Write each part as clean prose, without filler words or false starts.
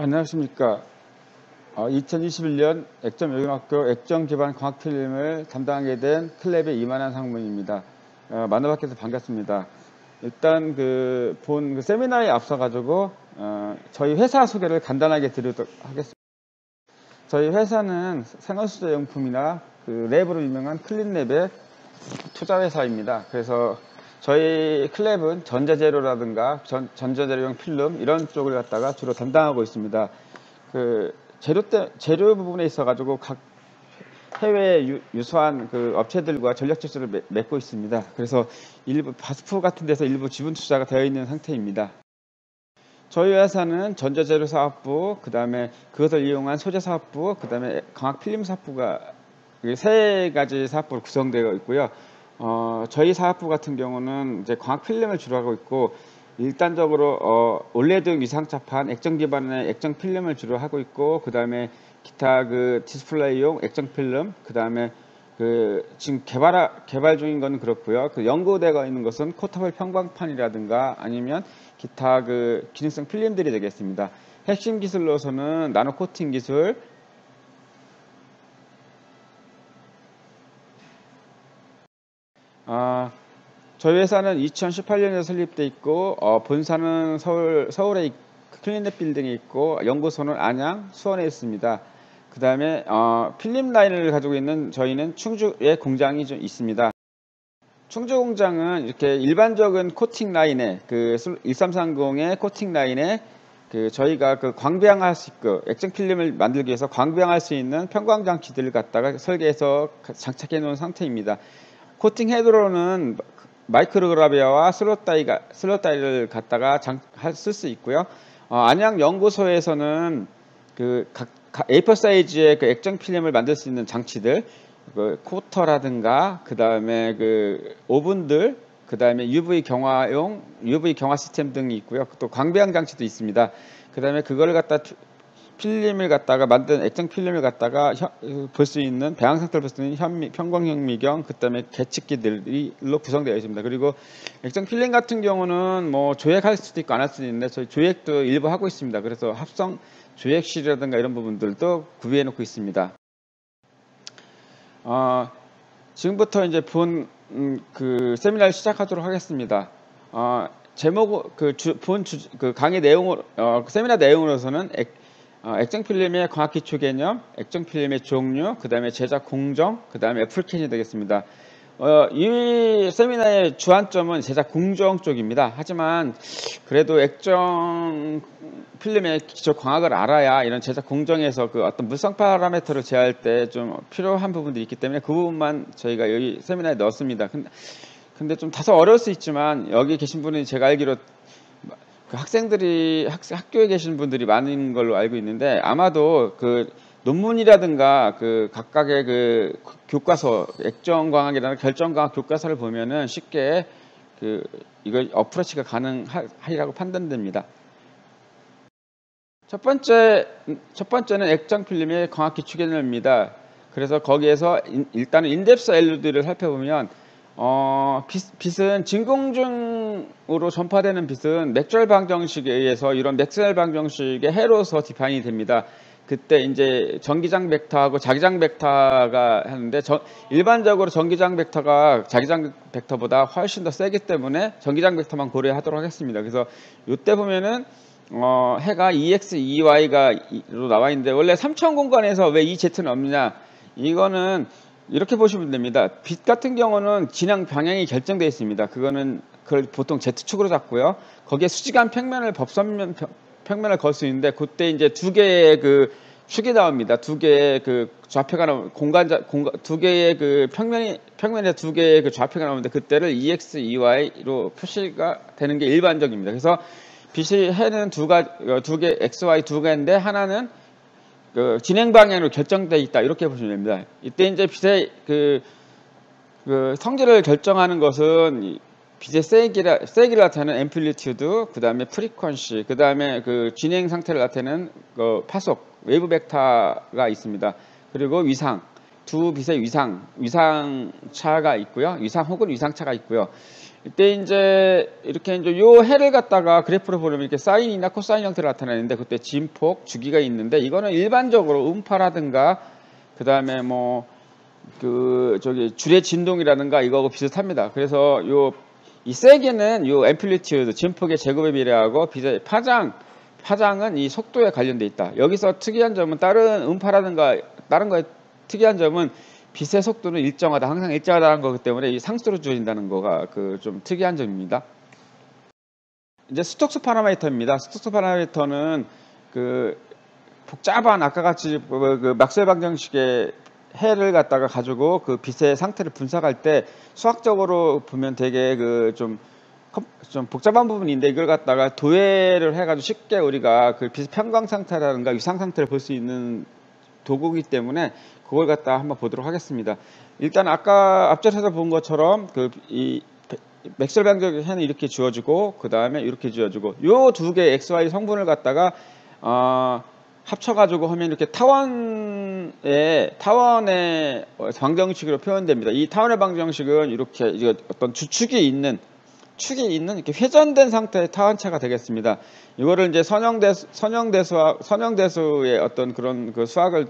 안녕하십니까. 2021년 액정외교학교 액정기반 과학필름을 담당하게 된 클랩의 이만한 상무입니다. 만나뵙게서 반갑습니다. 일단 본 세미나에 앞서가지고 저희 회사 소개를 간단하게 드리도록 하겠습니다. 저희 회사는 생활수자용품이나 랩으로 유명한 클린랩의 투자회사입니다. 그래서 저희 클랩은 전자재료라든가 전자재료용 필름 이런 쪽을 갖다가 주로 담당하고 있습니다. 재료 부분에 있어가지고 각 해외 유수한 업체들과 전략 제휴를 맺고 있습니다. 그래서 일부 바스프 같은 데서 일부 지분 투자가 되어 있는 상태입니다. 저희 회사는 전자재료 사업부, 그 다음에 그것을 이용한 소재 사업부, 그 다음에 광학 필름 사업부가 세 가지 사업부로 구성되어 있고요. 저희 사업부 같은 경우는 이제 광학 필름을 주로 하고 있고, 일단적으로 올레드 위상차판 액정 기반의 액정 필름을 주로 하고 있고, 그 다음에 기타 디스플레이용 액정 필름, 그 다음에 지금 개발 중인 건 그렇고요. 연구되어 있는 것은 코터블 평광판이라든가 아니면 기타 기능성 필름들이 되겠습니다. 핵심 기술로서는 나노 코팅 기술, 저희 회사는 2018년에 설립돼 있고 본사는 서울에 클린랩 빌딩에 있고 연구소는 안양, 수원에 있습니다. 그 다음에 필름 라인을 가지고 있는 저희는 충주에 공장이 좀 있습니다. 충주 공장은 이렇게 일반적인 코팅 라인에 1330의 코팅 라인에 저희가 광배양할 수 있고 액정 필름을 만들기 위해서 광배양할 수 있는 편광 장치들을 갖다가 설계해서 장착해 놓은 상태입니다. 코팅 헤드로는 마이크로그라비아와 슬롯다이를 갖다가 쓸 수 있고요. 안양 연구소에서는 A4 사이즈의 액정 필름을 만들 수 있는 장치들, 코터라든가 그 다음에 오븐들, 그 다음에 UV 경화 시스템 등이 있고요. 또 광배양 장치도 있습니다. 그 다음에 그거를 필름을 갖다가 만든 액정 필름을 갖다가 볼 수 있는 배양 상태를 볼 수 있는 편광현미경, 그 다음에 계측기들로 구성되어 있습니다. 그리고 액정 필름 같은 경우는 뭐 조액할 수도 있고 안 할 수도 있는데 저희 조액도 일부 하고 있습니다. 그래서 합성 조액실이라든가 이런 부분들도 구비해 놓고 있습니다. 지금부터 이제 세미나를 시작하도록 하겠습니다. 제목 강의 내용으로 세미나 내용으로서는 액정 필름의 광학 기초 개념, 액정 필름의 종류, 그 다음에 제작 공정, 그 다음에 애플리케이션이 되겠습니다. 이 세미나의 주안점은 제작 공정 쪽입니다. 하지만 그래도 액정 필름의 기초 광학을 알아야 이런 제작 공정에서 어떤 물성 파라미터를 제어할 때 좀 필요한 부분들이 있기 때문에 그 부분만 저희가 여기 세미나에 넣었습니다. 근데 좀 다소 어려울 수 있지만 여기 계신 분이 제가 알기로 학교에 계신 분들이 많은 걸로 알고 있는데 아마도 논문이라든가 각각의 교과서, 액정광학이라는 결정광학 교과서를 보면은 쉽게 이거 어프로치가 가능하리라고 판단됩니다. 첫 번째는 액정 필름의 광학 기초 개념입니다. 그래서 거기에서 일단은 인덱스 LED를 살펴보면 빛은 진공중으로 전파되는 빛은 맥스웰 방정식에 의해서 이런 맥스웰 방정식의 해로서 디파인이 됩니다. 그때 이제 전기장 벡터하고 자기장 벡터가 하는데 일반적으로 전기장 벡터가 자기장 벡터보다 훨씬 더 세기 때문에 전기장 벡터만 고려하도록 하겠습니다. 그래서 이때 보면은 해가 EX, EY가로 나와 있는데 원래 3차원 공간에서 왜 EZ는 없느냐? 이거는 이렇게 보시면 됩니다. 빛 같은 경우는 진행 방향이 결정되어 있습니다. 그걸 보통 Z축으로 잡고요. 거기에 수직한 법선 평면을 걸 수 있는데 그때 이제 두 개의 축이 나옵니다. 두 개의 좌표가 두 개의 평면에 두 개의 좌표가 나오는데 그때를 EX, EY로 표시가 되는 게 일반적입니다. 그래서 빛의 해는 두 개, XY 두 개인데 하나는 진행 방향으로 결정되어 있다 이렇게 보시면 됩니다. 이때 이제 빛의 성질을 결정하는 것은 빛의 세기를 나타내는 앰플리튜드, 그 다음에 프리퀀시, 그 다음에 진행 상태를 나타내는 파속, 웨이브 벡터가 있습니다. 그리고 두 빛의 위상차가 있고요. 위상 혹은 위상차가 있고요. 이때 이제 이렇게 이제 요 해를 갖다가 그래프로 보면 이렇게 사인이나 코사인 형태로 나타나는데 그때 진폭 주기가 있는데 이거는 일반적으로 음파라든가 그 다음에 뭐 그 저기 줄의 진동이라든가 이거하고 비슷합니다. 그래서 요 이 세기는 요 앰플리튜드 진폭의 제곱에 비례하고 파장은 이 속도에 관련돼 있다. 여기서 특이한 점은 다른 음파라든가 다른 거에 특이한 점은 빛의 속도는 일정하다. 항상 일정하다는 거기 때문에 이 상수로 주어진다는 거가 그 좀 특이한 점입니다. 이제 스톡스 파라미터입니다. 스톡스 파라미터는 그 복잡한 아까 같이 그 막스웰 방정식의 해를 갖다가 가지고 그 빛의 상태를 분석할 때 수학적으로 보면 되게 그 좀 복잡한 부분인데 이걸 갖다가 도해를 해가지고 쉽게 우리가 그 빛의 편광 상태라든가 위상 상태를 볼 수 있는 도구이기 때문에 그걸 갖다 한번 보도록 하겠습니다. 일단 아까 앞전에서 본 것처럼 그 이 맥스웰 방정식 해는 이렇게 주어지고 그 다음에 이렇게 주어지고 요 두 개의 XY 성분을 갖다가 합쳐가지고 하면 이렇게 타원의 방정식으로 표현됩니다. 이 타원의 방정식은 이렇게 이거 어떤 축이 있는 이렇게 회전된 상태의 타원체가 되겠습니다. 이거를 이제 선형대수의 어떤 그런 그 수학을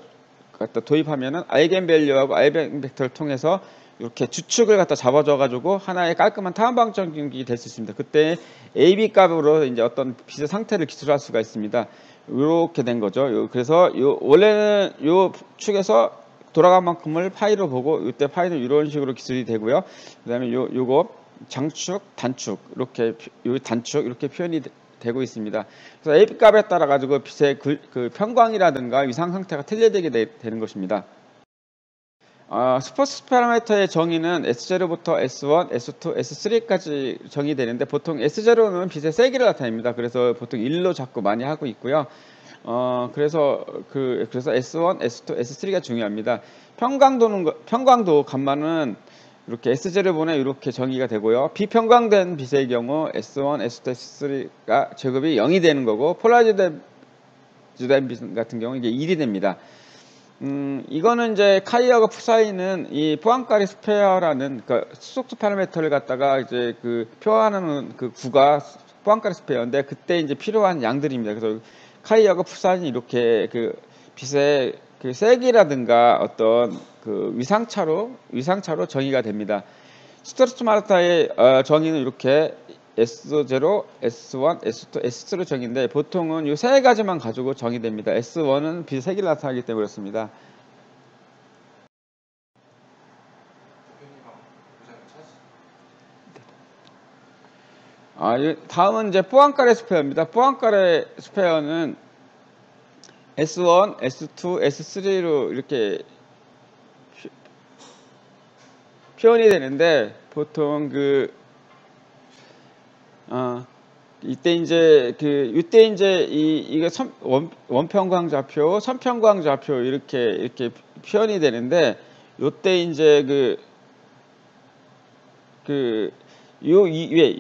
갖다 도입하면은 아이겐밸류하고 아이겐벡터를 통해서 이렇게 주축을 갖다 잡아줘가지고 하나의 깔끔한 타원 방정식이 될 수 있습니다. 그때 AB 값으로 이제 어떤 빛의 상태를 기술할 수가 있습니다. 이렇게 된 거죠. 그래서 원래는 요 축에서 돌아간 만큼을 파이로 보고 이때 파이는 이런 식으로 기술이 되고요. 그다음에 요거 장축, 단축 이렇게 단축 이렇게 표현이 되고 있습니다. 그래서 AB 값에 따라 가지고 빛의 그 편광이라든가 위상 상태가 틀려지게 되는 것입니다. 스포츠 파라미터의 정의는 S0부터 S1, S2, S3까지 정의되는데 보통 S0는 빛의 세기를 나타냅니다. 그래서 보통 1로 자꾸 많이 하고 있고요. 그래서 S1, S2, S3가 중요합니다. 편광도 감마는 이렇게 S0분에 이렇게 정의가 되고요. 비편광된 빛의 경우 S1, S2, S3가 제곱이 0이 되는 거고 폴라리즈된 빛 같은 경우 이게 1이 됩니다. 이거는 이제 카이어가 푸사이는 이 포안카리 스페어라는 그 스톡스 파라미터를 갖다가 이제 그 표현하는 그 구가 포안카리 스페어인데 그때 이제 필요한 양들입니다. 그래서 카이어가 푸사이는 이렇게 그 빛의 그 세기라든가 어떤 그 위상차로 정의가 됩니다. 스톡스 파라미터의 정의는 이렇게 S0, S1, S2, S3로 정의인데 보통은 이 세 가지만 가지고 정의됩니다. S1은 빛의 세기를 나타나기 때문에 그렇습니다. 다음은 이제 포안카레 스페어입니다. 포안카레 스페어는 S1, S2, S3로 이렇게 표현이 되는데 보통 이때 이제 이게 원평광 좌표, 선평광 좌표 이렇게 표현이 되는데 요때 이제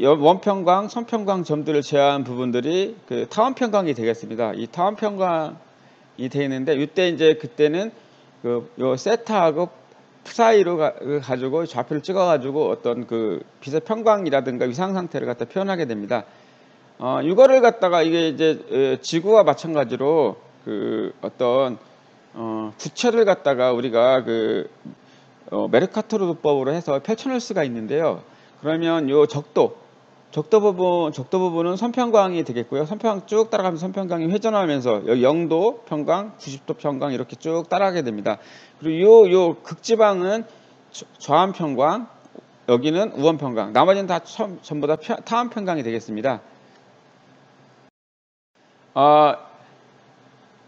원평광, 선평광 점들을 제외한 부분들이 그 타원평광이 되겠습니다. 이 타원평광이 되어 있는데 이때 이제 그때는 요 세타하고 사이로 가지고 좌표를 찍어가지고 어떤 그 빛의 평광이라든가 위상 상태를 갖다 표현하게 됩니다. 이거를 갖다가 이게 이제 지구와 마찬가지로 그 어떤 부채를 갖다가 우리가 메르카토르법으로 해서 펼쳐낼 수가 있는데요. 그러면 요 적도 부분은 선평광이 되겠고요. 선평광 쭉 따라가면서 선평광이 회전하면서 여기 0도 평광, 90도 평광 이렇게 쭉 따라가게 됩니다. 그리고 요 극지방은 좌한 평광, 여기는 우원 평광, 나머지는 다 전부 다 타원 평광이 되겠습니다.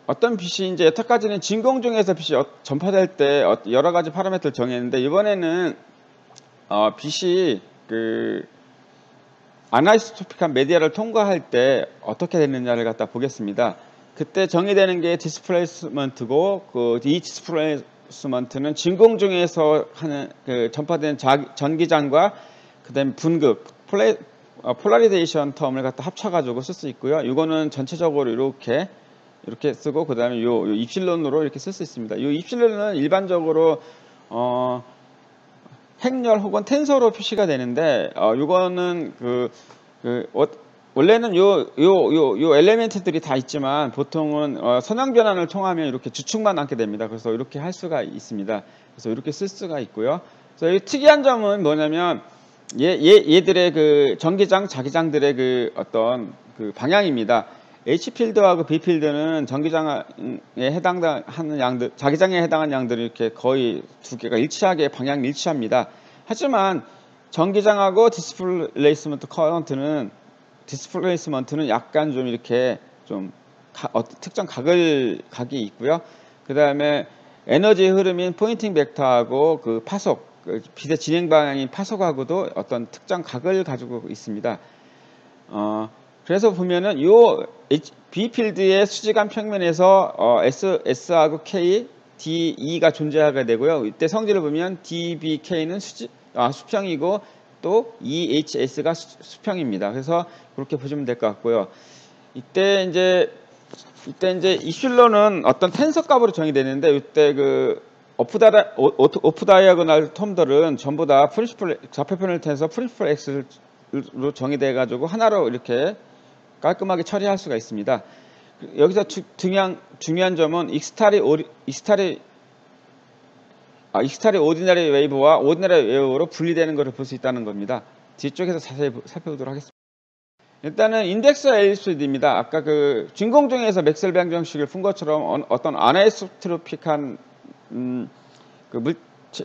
어떤 빛이 이제 여태까지는 진공 중에서 빛이 전파될 때 여러 가지 파라미터를 정했는데 이번에는 빛이 아나이소토픽한 메디아를 통과할 때 어떻게 되느냐를 갖다 보겠습니다. 그때 정의되는 게 디스플레이스먼트고 이 디스플레이스먼트는 진공 중에서 하는 전파되는 전기장과 그다음에 분급 폴라리제이션 텀을 갖다 합쳐가지고 쓸 수 있고요. 이거는 전체적으로 이렇게 쓰고 그다음에 요 입실론으로 이렇게 쓸 수 있습니다. 요 입실론은 일반적으로 행렬 혹은 텐서로 표시가 되는데 이거는 원래는 요 엘리멘트들이 다 있지만 보통은 선형 변환을 통하면 이렇게 주축만 남게 됩니다. 그래서 이렇게 할 수가 있습니다. 그래서 이렇게 쓸 수가 있고요. 그래서 이 특이한 점은 뭐냐면 얘들의 그 전기장, 자기장들의 그 어떤 그 방향입니다. H 필드하고 B 필드는 전기장에 해당하는 양들, 자기장에 해당하는 양들이 이렇게 거의 두 개가 일치하게 방향 일치합니다. 하지만 전기장하고 디스플레이스먼트는 약간 좀 이렇게 좀 특정 각이 있고요. 그 다음에 에너지 흐름인 포인팅 벡터하고 그 파속, 빛의 진행 방향인 파속하고도 어떤 특정 각을 가지고 있습니다. 그래서 보면은 요 B 필드의 수직안 평면에서 S하고 K, D, E가 존재하게 되고요. 이때 성질을 보면 D, B, K는 수평이고 또 EHS가 수평입니다. 그래서 그렇게 보시면 될 것 같고요. 이때 이제 이슐러는 어떤 텐서 값으로 정의되는데 이때 그 오프 다이아고널 텀들은 전부 다 프린시플 좌표편을 텐서 프린시플 X로 정의돼 가지고 하나로 이렇게 깔끔하게 처리할 수가 있습니다. 여기서 중요한 점은 익스타리 오디너리 웨이브와 오디너리 웨이브로 분리되는 것을 볼 수 있다는 겁니다. 뒤쪽에서 자세히 살펴보도록 하겠습니다. 일단은 인덱스 엘립소이드입니다. 아까 그 진공중에서 맥스웰 방정식을 푼 것처럼 어떤 아나이소트로픽한 그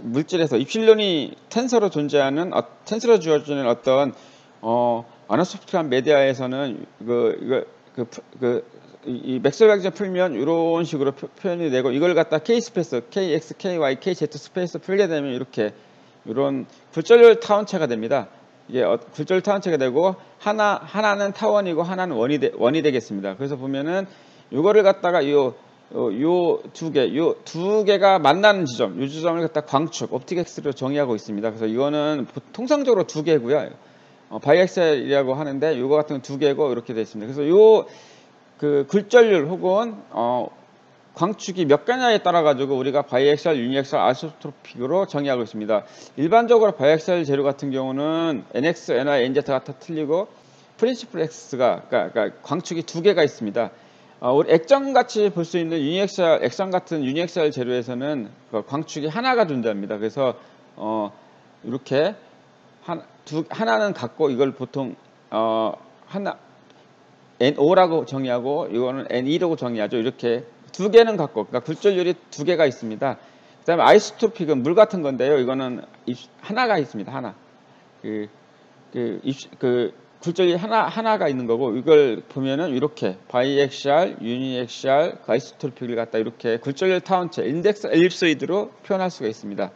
물질에서 입실론이 텐서로 존재하는 텐서로 주어지는 어떤 아나이소트로픽한 메디아에서는 이 맥스웰 방정식 풀면 이런 식으로 표현이 되고 이걸 갖다 K 스페이스, KX, KY, KZ 스페이스 풀게 되면 이렇게 이런 굴절율 타원체가 됩니다. 이게 굴절 타원체가 되고 하나는 타원이고 하나는 원이 되겠습니다. 그래서 보면은 이거를 갖다가 요 두 개가 만나는 지점, 이 지점을 갖다 광축, 옵틱 X로 정의하고 있습니다. 그래서 이거는 통상적으로 두 개고요. 바이엑셀이라고 하는데 이거 같은 건 두 개고 이렇게 되어 있습니다. 그래서 그 굴절률 혹은 광축이 몇 개냐에 따라 가지고 우리가 바이엑셀, 유니엑셀, 아이소트로픽으로 정의하고 있습니다. 일반적으로 바이엑셀 재료 같은 경우는 NX, NY, NZ가 다 틀리고 프린시플 X가 그러니까 광축이 두 개가 있습니다. 우리 액정같이 볼 수 있는 액정 같은 유니엑셀 재료에서는 광축이 하나가 존재합니다. 그래서 이렇게 하나는 같고 이걸 보통 NO라고 정의하고 이거는 NE라고 정의하죠. 이렇게 두 개는 같고 그러니까 굴절률이 두 개가 있습니다. 그 다음에 아이소토픽은 물 같은 건데요. 이거는 하나가 있습니다. 하나. 굴절이 하나가 있는 거고 이걸 보면은 이렇게 바이엑시알, 유니엑시알, 아이소토픽을 갖다 이렇게 굴절률 타원체, 인덱스 엘립소이드로 표현할 수가 있습니다.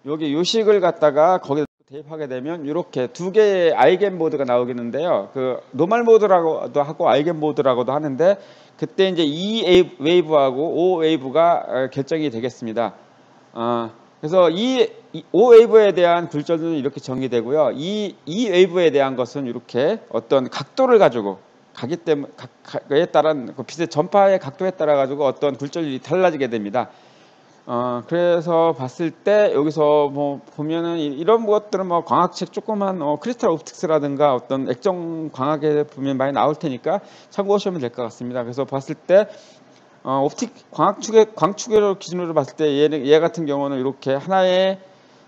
여기 요식을 갖다가 거기에 대입하게 되면 이렇게 두 개의 아이겐 모드가 나오겠는데요. 그 노멀 모드라고도 하고 아이겐 모드라고도 하는데 그때 이제 E 웨이브하고 O 웨이브가 결정이 되겠습니다. 그래서 O 웨이브에 대한 굴절은 이렇게 정의되고요. E 웨이브에 대한 것은 이렇게 어떤 각도를 가지고 가기 때문에 그에 따른 빛의 전파의 각도에 따라 가지고 어떤 굴절이 달라지게 됩니다. 그래서 봤을 때 여기서 뭐 보면은 이런 것들은 뭐 광학책 조그만 크리스탈 옵틱스라든가 어떤 액정 광학에 보면 많이 나올 테니까 참고하시면 될 것 같습니다. 그래서 봤을 때 광축의 기준으로 봤을 때 얘 같은 경우는 이렇게 하나의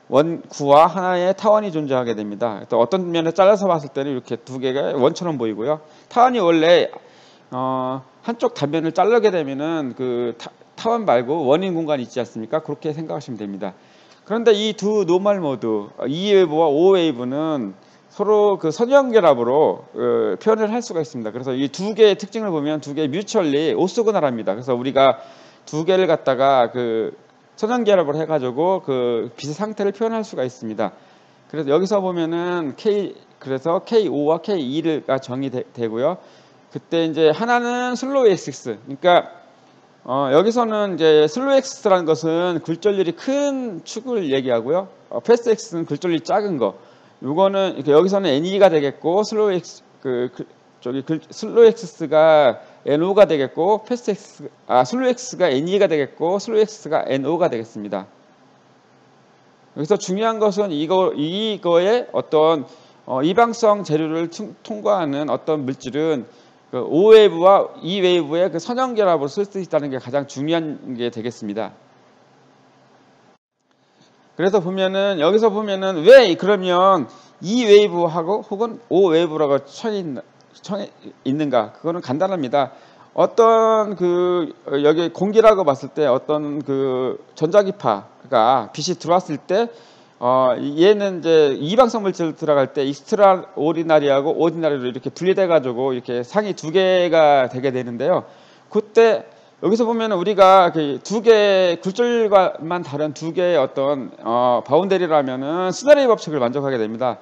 원구와 하나의 타원이 존재하게 됩니다. 또 어떤 면에 잘라서 봤을 때는 이렇게 두 개가 원처럼 보이고요. 타원이 원래 한쪽 단면을 자르게 되면은 그 타원 말고 원인 공간이 있지 않습니까? 그렇게 생각하시면 됩니다. 그런데 이 두 노멀 모드, E 웨이브와 O 웨이브는 서로 그 선형결합으로 표현을 할 수가 있습니다. 그래서 이 두 개의 특징을 보면 두 개 뮤추얼리 오소고널합니다. 그래서 우리가 두 개를 갖다가 그 선형결합을 해가지고 그 빛의 상태를 표현할 수가 있습니다. 그래서 여기서 보면은 그래서 KO와 KE가 정의되고요. 그때 이제 하나는 슬로우 X, 그러니까 여기서는 이제 슬로우 X라는 것은 굴절률이 큰 축을 얘기하고요. 패스트 X는 굴절률이 작은 거. 요거는 여기서는 NE가 되겠고 슬로우 X가 NO가 되겠고 슬로우 X가 NE가 되겠고 슬로우 X가 NO가 되겠습니다. 여기서 중요한 것은 이거의 어떤 이방성 재료를 통과하는 어떤 물질은 그 O 웨이브와 E 웨이브의 그 선형 결합으로 쓸 수 있다는 게 가장 중요한 게 되겠습니다. 그래서 보면은 여기서 보면은 왜 그러면 E 웨이브하고 혹은 O 웨이브라고 처해 있는가? 그거는 간단합니다. 어떤 여기 공기라고 봤을 때 어떤 그 전자기파가 빛이 들어왔을 때 얘는 이제 이방성 물질 들어갈 때 익스트라 오디나리하고 오디나리로 이렇게 분리돼 가지고 이렇게 상이 두 개가 되게 되는데요. 그때 여기서 보면 우리가 두 개의 굴절과만 다른 두 개의 어떤 바운더리라면은 스네일 법칙을 만족하게 됩니다.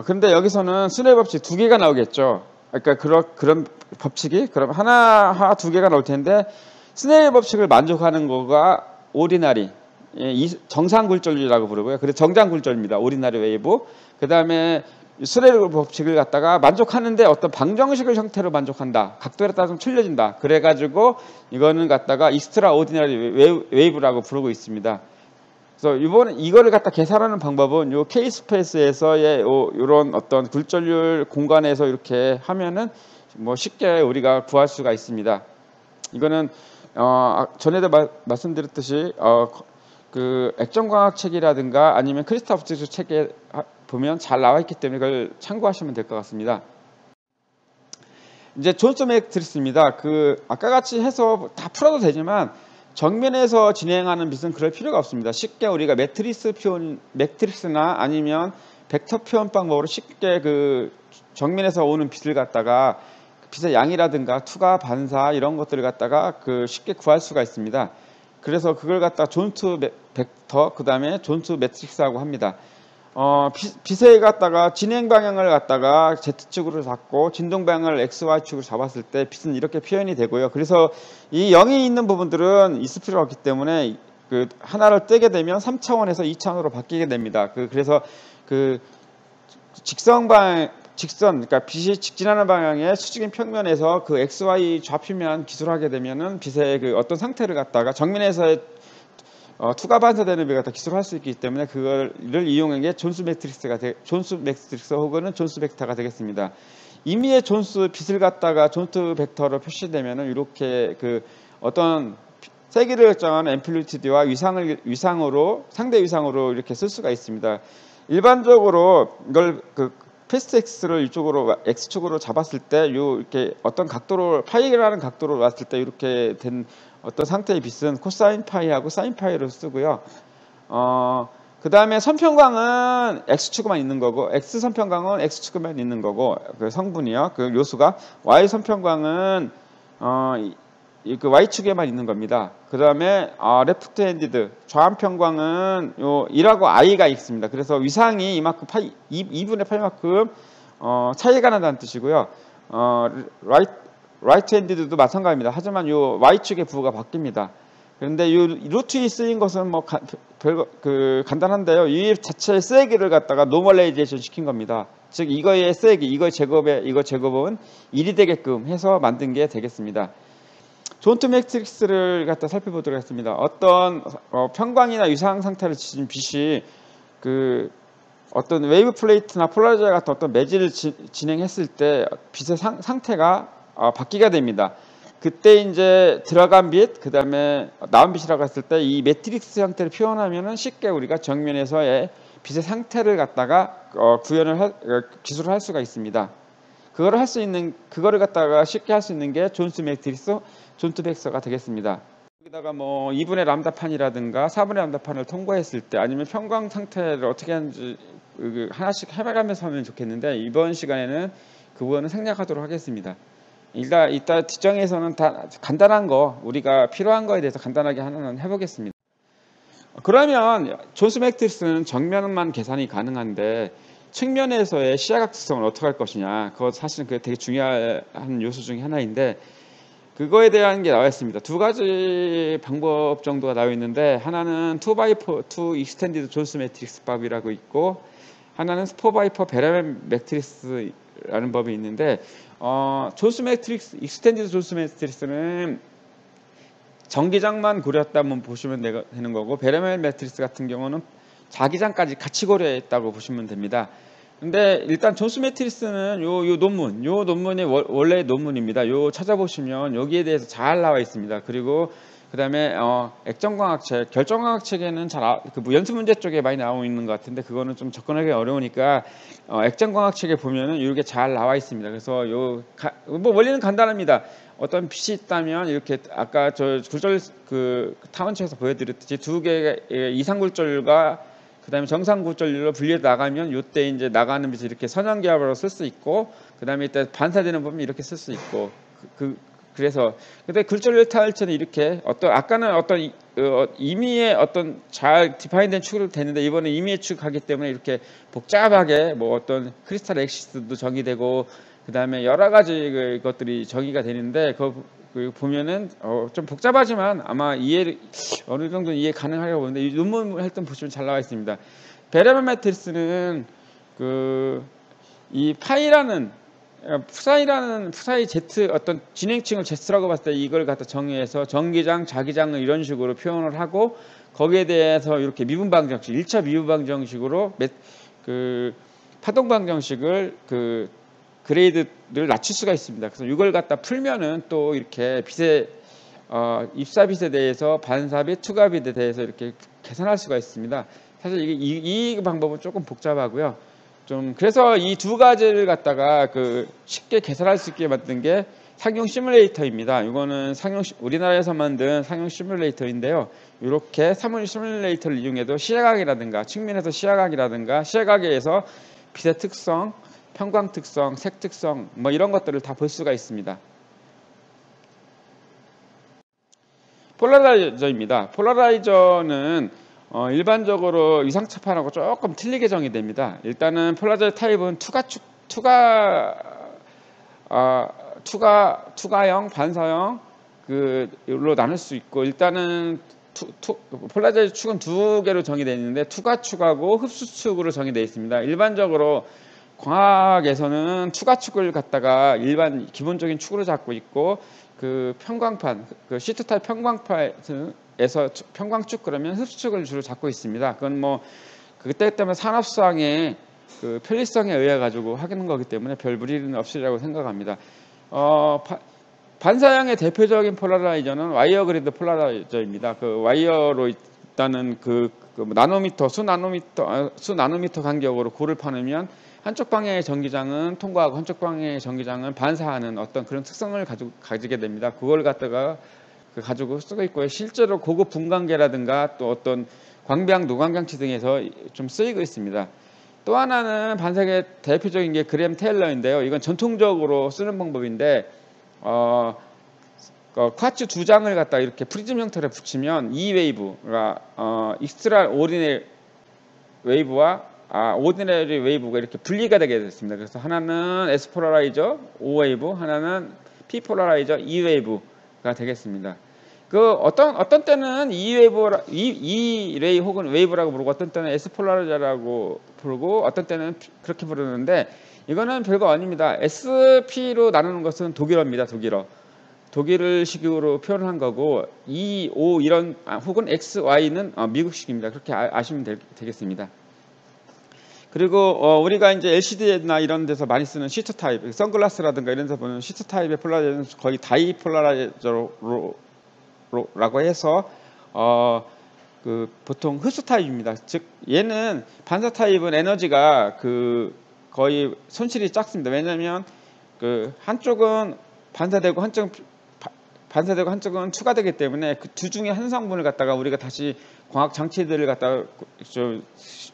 그런데 여기서는 스네일 법칙 두 개가 나오겠죠. 그러니까 그런 법칙이 그럼 하나 두 개가 나올 텐데 스네일 법칙을 만족하는 거가 오디나리 정상 굴절이라고 부르고요. 그래서 정장 굴절입니다. 오디나리 웨이브. 그다음에 스네일 법칙을 갖다가 만족하는데 어떤 방정식의 형태로 만족한다. 각도에 따라 좀 틀려진다. 그래가지고 이거는 갖다가 익스트라 오디나리 웨이브라고 부르고 있습니다. 그래서 이거를 갖다 계산하는 방법은 요 K 스페이스에서의 요런 어떤 굴절률 공간에서 이렇게 하면은 뭐 쉽게 우리가 구할 수가 있습니다. 이거는 전에도 말씀드렸듯이 그 액정광학 책이라든가 아니면 크리스토프 옵틱스 책에 보면 잘 나와 있기 때문에 그걸 참고하시면 될 것 같습니다. 이제 존스 매트릭스입니다. 아까 같이 해서 다 풀어도 되지만 정면에서 진행하는 빛은 그럴 필요가 없습니다. 쉽게 우리가 매트릭스나 아니면 벡터 표현 방법으로 쉽게 정면에서 오는 빛을 갖다가 빛의 양이라든가 투과 반사 이런 것들을 갖다가 쉽게 구할 수가 있습니다. 그래서 그걸 갖다가 존스 벡터 그다음에 존스 매트릭스라고 합니다. 빛에 갖다가 진행 방향을 갖다가 Z축으로 잡고 진동 방향을 XY축으로 잡았을 때 빛은 이렇게 표현이 되고요. 그래서 이 0이 있는 부분들은 있을 필요가 없기 때문에 하나를 떼게 되면 3차원에서 2차원으로 바뀌게 됩니다. 그래서 그러니까 빛이 직진하는 방향의 수직인 평면에서 XY 좌표면 기술하게 되면은 빛의 어떤 상태를 갖다가 정면에서의 투가 반사되는 빛을 갖다 기술할 수 있기 때문에 그거를 이용한 게 존스 매트릭스 혹은 존스 벡터가 되겠습니다. 임의의 존스 빛을 갖다가 존스 벡터로 표시되면은 이렇게 어떤 세기를 결정하는 앰플리튜드와 위상으로 상대 위상으로 이렇게 쓸 수가 있습니다. 일반적으로 이걸 패스트 X를 이쪽으로 X축으로 잡았을 때 이렇게 어떤 각도로 파이라는 각도로 놨을 때 이렇게 된 어떤 상태의 빛은 코사인 파이하고 사인 파이를 쓰고요. 그 다음에 선평광은 X축에만 있는 거고 X 선평광은 X축에만 있는 거고 성분이요. 요수가 Y 선평광은 Y축에만 있는 겁니다. 그 다음에 레프트 핸디드 좌한평광은 1하고 I가 있습니다. 그래서 위상이 이만큼 2분의 8만큼 차이가 난다는 뜻이고요. 라이트 핸디드도 마찬가지입니다. 하지만 요 Y축의 부호가 바뀝니다. 그런데 요 루트이 쓰인 것은 뭐 간단한데요. 이 자체의 세기를 갖다가 노멀레이제이션 시킨 겁니다. 즉 이거의 세기, 이거 제곱은 1이 되게끔 해서 만든 게 되겠습니다. 존스 매트릭스를 갖다 살펴보도록 하겠습니다. 어떤 평광이나 위상 상태를 지닌 빛이 어떤 웨이브 플레이트나 폴라리저 같은 어떤 매질을 진행했을 때 빛의 상태가 바뀌게 됩니다. 그때 이제 들어간 빛, 그 다음에 나온 빛이라고 했을 때 이 매트릭스 형태를 표현하면은 쉽게 우리가 정면에서의 빛의 상태를 갖다가 기술을 할 수가 있습니다. 그거를 갖다가 쉽게 할 수 있는 게 존스 매트릭스, 존스 벡터가 되겠습니다. 여기다가 뭐 2분의 람다판이라든가 4분의 람다판을 통과했을 때 아니면 평광 상태를 어떻게 하는지 하나씩 해가면서 하면 좋겠는데 이번 시간에는 그 부분은 생략하도록 하겠습니다. 이따 뒷장에서는 다 간단한 거 우리가 필요한 거에 대해서 간단하게 하나는 해보겠습니다. 그러면 존스 매트릭스는 정면만 계산이 가능한데 측면에서의 시야각 특성을 어떻게 할 것이냐, 그거 사실은 그게 되게 중요한 요소 중에 하나인데 그거에 대한 게 나와 있습니다. 두 가지 방법 정도가 나와 있는데 하나는 2x2 익스텐디드 존스 매트릭스 법이라고 있고 하나는 4x4 베라멜 매트릭스라는 법이 있는데 존스 매트릭스, 익스텐디드 존스 매트릭스는 정기장만 고렸다면 보시면 되는 거고 베라멜 매트릭스 같은 경우는 자기장까지 같이 고려했다고 보시면 됩니다. 근데 일단 존스 매트리스는 요 논문이 원래 논문입니다. 요 찾아보시면 여기에 대해서 잘 나와 있습니다. 그리고 그다음에 액정광학책, 결정광학책에는 뭐 연습 문제 쪽에 많이 나오고 있는 것 같은데 그거는 좀 접근하기 어려우니까 액정광학책에 보면은 이렇게 잘 나와 있습니다. 그래서 뭐 원리는 간단합니다. 어떤 빛이 있다면 이렇게 아까 저 굴절 그 타원체에서 보여드렸듯이 두 개의 이상굴절과 그다음에 정상굴절로 분리해 나가면 이때 이제 나가는 빛을 이렇게 선형기압으로 쓸 수 있고 그다음에 이때 반사되는 부분 이렇게 쓸 수 있고 그래서 근데 굴절 타일체는 이렇게 아까는 어떤 임의의 어떤 잘 디파인된 축으로 됐는데 이번에 임의의 축 하기 때문에 이렇게 복잡하게 뭐 어떤 크리스탈 엑시스도 정의되고 그다음에 여러 가지 것들이 정의가 되는데 그 보면은 좀 복잡하지만 아마 어느 정도 이해 가능하려고 보는데 이 논문 할 때 보시면 잘 나와 있습니다. 베레만 매트리스는 이 파이라는 푸사의 Z 어떤 진행층을 Z라고 봤을 때 이걸 갖다 정의해서 전기장, 자기장을 이런 식으로 표현을 하고 거기에 대해서 이렇게 미분방정식, 1차 미분방정식으로 파동방정식을 그레이드를 낮출 수가 있습니다. 그래서 이걸 갖다 풀면은 또 이렇게 입사빛에 대해서 반사빛, 투과빛에 대해서 이렇게 계산할 수가 있습니다. 사실 이 방법은 조금 복잡하고요. 그래서 이 두 가지를 갖다가 쉽게 계산할 수 있게 만든 게 상용 시뮬레이터입니다. 이거는 우리나라에서 만든 상용 시뮬레이터인데요. 이렇게 사물 시뮬레이터를 이용해도 시야각이라든가 측면에서 시야각이라든가 시야각에서 빛의 특성, 편광 특성, 색 특성 뭐 이런 것들을 다 볼 수가 있습니다. 폴라라이저입니다. 폴라라이저는 일반적으로 위상차판하고 조금 틀리게 정의됩니다. 일단은 폴라라이저 타입은 투가형, 반사형 로 나눌 수 있고 일단은 폴라라이저 축은 두 개로 정의되어 있는데 투가축하고 흡수축으로 정의되어 있습니다. 일반적으로 광학에서는 투가축을 갖다가 기본적인 축으로 잡고 있고 편광판, 시트 타입 편광판에서 편광축 그러면 흡수축을 주로 잡고 있습니다. 그건 뭐 그때 때문에 산업상의 편리성에 의해 가지고 하는 거기 때문에 별 무리는 없으리라고 생각합니다. 반사형의 대표적인 폴라라이저는 와이어 그리드 폴라라이저입니다. 와이어로 있다는 나노미터, 수나노미터 간격으로 골을 파내면 한쪽 방향의 전기장은 통과하고 한쪽 방향의 전기장은 반사하는 어떤 그런 특성을 가지게 됩니다. 그걸 갖다가 가지고 쓰고 있고요. 실제로 고급 분광계라든가 또 어떤 광배양 노광장치 등에서 좀 쓰이고 있습니다. 또 하나는 반사계 대표적인 게 그램 테일러인데요. 이건 전통적으로 쓰는 방법인데 쿼츠 두 장을 갖다 이렇게 프리즘 형태로 붙이면 이 웨이브가 익스트라 오디너리 웨이브와 오디너리 웨이브가 이렇게 분리가 되게 됐습니다. 그래서 하나는 S 폴라라이저 O 웨이브, 하나는 P 폴라라이저 E 웨이브가 되겠습니다. 어떤 때는 E 레이 혹은 웨이브라고 부르고 어떤 때는 S 폴라라이저라고 부르고 어떤 때는 그렇게 부르는데 이거는 별거 아닙니다. SP로 나누는 것은 독일어입니다. 독일식으로 표현한 거고 E, O 이런 혹은 X, Y는 미국식입니다. 그렇게 아시면 되겠습니다. 그리고 우리가 이제 LCD나 이런 데서 많이 쓰는 시트 타입, 선글라스라든가 이런 데서 보는 시트 타입의 폴라라이저는 거의 다이 폴라라이저라고 해서 보통 흡수 타입입니다. 즉 얘는 반사 타입은 에너지가 거의 손실이 작습니다. 왜냐하면 한쪽은 반사되고 한쪽은 추가되기 때문에 그 두 중에 한 성분을 갖다가 우리가 다시 광학 장치들을 갖다가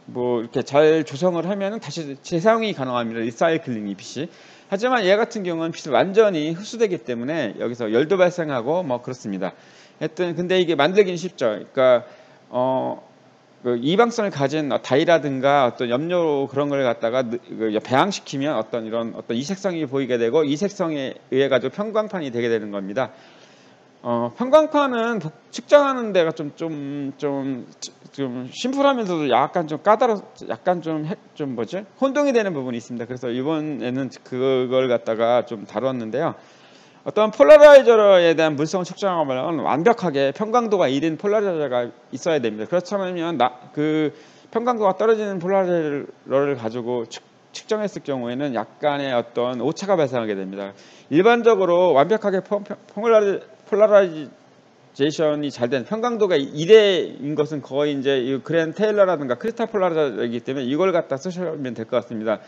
뭐 이렇게 잘 조성을 하면은 다시 재사용이 가능합니다. 리사이클링이 빛이. 하지만 얘 같은 경우는 빛이 완전히 흡수되기 때문에 여기서 열도 발생하고 뭐 그렇습니다. 하여튼 근데 이게 만들기는 쉽죠. 그러니까 이방성을 가진 다이라든가 어떤 염료 그런 걸 갖다가 배양시키면 어떤 이색성이 보이게 되고 이색성에 의해 가지고 편광판이 되게 되는 겁니다. 편광판은 측정하는 데가 좀 심플하면서도 약간 좀 약간 좀 혼동이 되는 부분이 있습니다. 그래서 이번에는 그걸 갖다가 좀 다뤘는데요. 어떤 폴라라이저에 대한 물성을 측정하려면 완벽하게 편광도가 1인 폴라라이저가 있어야 됩니다. 그렇지 않으면 평강도가 떨어지는 폴라라이저를 가지고 측정했을 경우에는 약간의 어떤 오차가 발생하게 됩니다. 일반적으로 완벽하게 폴라라이제이션이 잘 된 평강도가 1회인 것은 거의 이제 이 그랜 테일러라든가 크리스탈 폴라라이저이기 때문에 이걸 갖다 쓰시면 될 것 같습니다.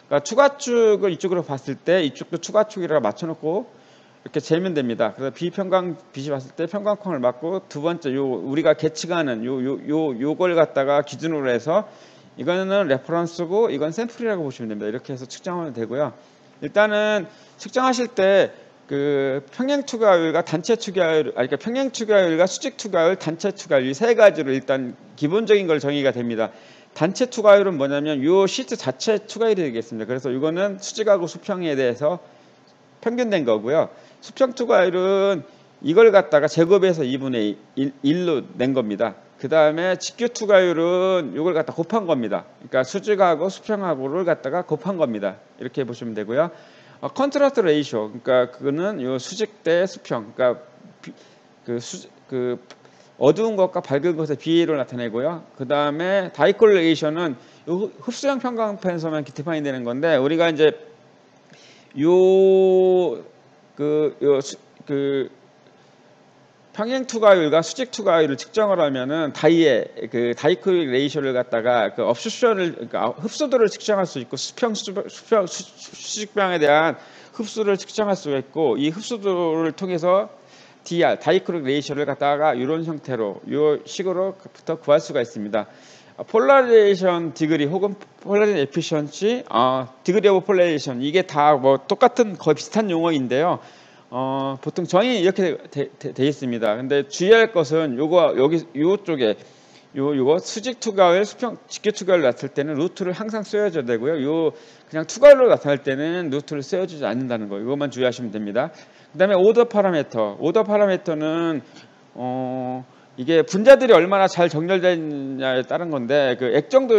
그러니까 추가축을 이쪽으로 봤을 때 이쪽도 추가축이라 맞춰놓고 이렇게 재면 됩니다. 그래서 비평강 빛이 봤을 때 평강框을 맞고 두 번째 요 우리가 계측하는 요걸 갖다가 기준으로 해서 이거는 레퍼런스고 이건 샘플이라고 보시면 됩니다. 이렇게 해서 측정하면 되고요. 일단은 측정하실 때 그 평행 투과율과 단체 투과율, 그러니까 평행 투과율과 수직 투과율, 단체 투과율 이 세 가지로 일단 기본적인 걸 정의가 됩니다. 단체 투과율은 뭐냐면 요 시트 자체 투과율이 되겠습니다. 그래서 이거는 수직하고 수평에 대해서 평균된 거고요. 수평 투과율은 이걸 갖다가 제곱해서 2분의 1로 낸 겁니다. 그 다음에 직교 투과율은 이걸 갖다 곱한 겁니다. 그러니까 수직하고 수평하고를 갖다가 곱한 겁니다. 이렇게 보시면 되고요. 컨트라스트 레이쇼, 그러니까 그거는 요 수직 대 수평, 그러니까 그 어두운 것과 밝은 것의 비율을 나타내고요. 그 다음에 다이콜레이션은 흡수형 평광판에서만 디파인 되는 건데 우리가 이제 평행 투과율과 수직 투과율을 측정을 하면은 그 다이콜 레이쇼를 갖다가 그 업수션을 그러니까 흡수도를 측정할 수 있고 수직병에 대한 흡수를 측정할 수가 있고 이 흡수도를 통해서 DR 다이콜 레이쇼를 갖다가 이런 형태로 이 식으로부터 구할 수가 있습니다. 폴라리제이션 디그리 혹은 폴라리제이션 에피션시, 디그리 오브 폴라리제이션 이게 다 뭐 똑같은 거의 비슷한 용어인데요. 보통 정의 이렇게 돼 있습니다. 근데 주의할 것은 요거 여기 요쪽에 요거 수직 투과율, 수평 직교 투과율을 나타낼 때는 루트를 항상 쓰여줘야 되고요. 요 그냥 투과율로 나타낼 때는 루트를 쓰여주지 않는다는 거. 이것만 주의하시면 됩니다. 그다음에 오더 파라미터. 오더 파라미터는 이게 분자들이 얼마나 잘 정렬되느냐에 따른 건데 그 액정도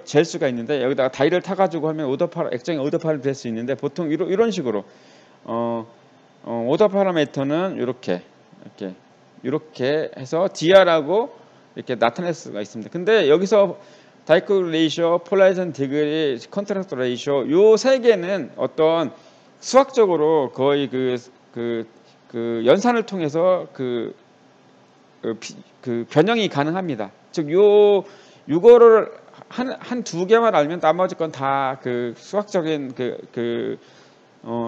잴 수가 있는데 여기다가 다이를 타가지고 하면 액정이 오더 파라미터 될 수 있는데 보통 이런 식으로 오더 파라미터는 이렇게 해서 DR하고 이렇게 나타낼 수가 있습니다. 근데 여기서 다이콜 레이쇼, 폴라리제이션 디그리, 컨트라스트 레이쇼 요 세 개는 어떤 수학적으로 거의 그 연산을 통해서 그 변형이 가능합니다. 즉 요거를 한 두 개만 알면 나머지 건 다 그 수학적인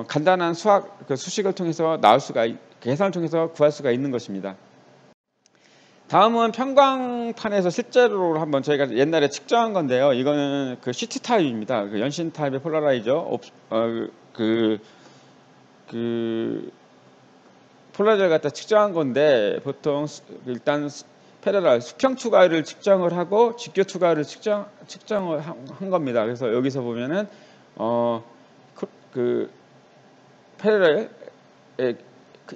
간단한 수식을 통해서 계산을 통해서 구할 수가 있는 것입니다. 다음은 평광판에서 실제로 한번 저희가 옛날에 측정한 건데요. 이거는 그 CT 타입입니다. 그 연신 타입의 폴라라이저, 폴라라이저를 갖다 측정한 건데 보통 일단 패러럴 수평 투과율을 측정을 하고 직교 투과율을 측정을 한 겁니다. 그래서 여기서 보면은 패러럴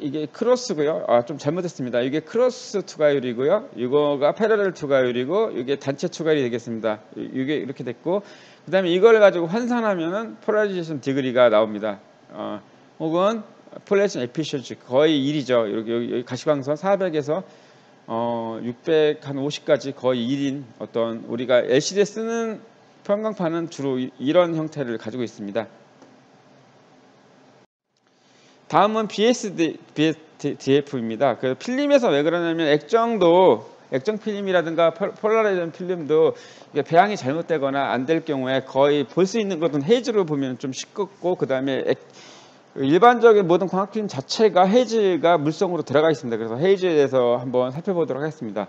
이게 크로스고요. 좀 잘못했습니다. 이게 크로스 투과율이고요. 이거가 패러럴 투과율이고 이게 단체 투과율이 되겠습니다. 이게 이렇게 됐고 그다음에 이걸 가지고 환산하면은 폴라리제이션 디그리가 나옵니다. 혹은 폴라리제이션 에피션시 거의 1이죠. 여기 가시광선 400에서 650까지 거의 1인 어떤 우리가 LCD에 쓰는 평광판은 주로 이런 형태를 가지고 있습니다. 다음은 BSDF입니다. 그 필름에서 왜 그러냐면 액정 필름이라든가 폴라라이전 필름도 배양이 잘못되거나 안 될 경우에 거의 볼 수 있는 것은 헤이즈로 보면 좀 시끄럽고 그 다음에 일반적인 모든 광학 필름 자체가 헤이즈가 물성으로 들어가 있습니다. 그래서 헤이즈에 대해서 한번 살펴보도록 하겠습니다.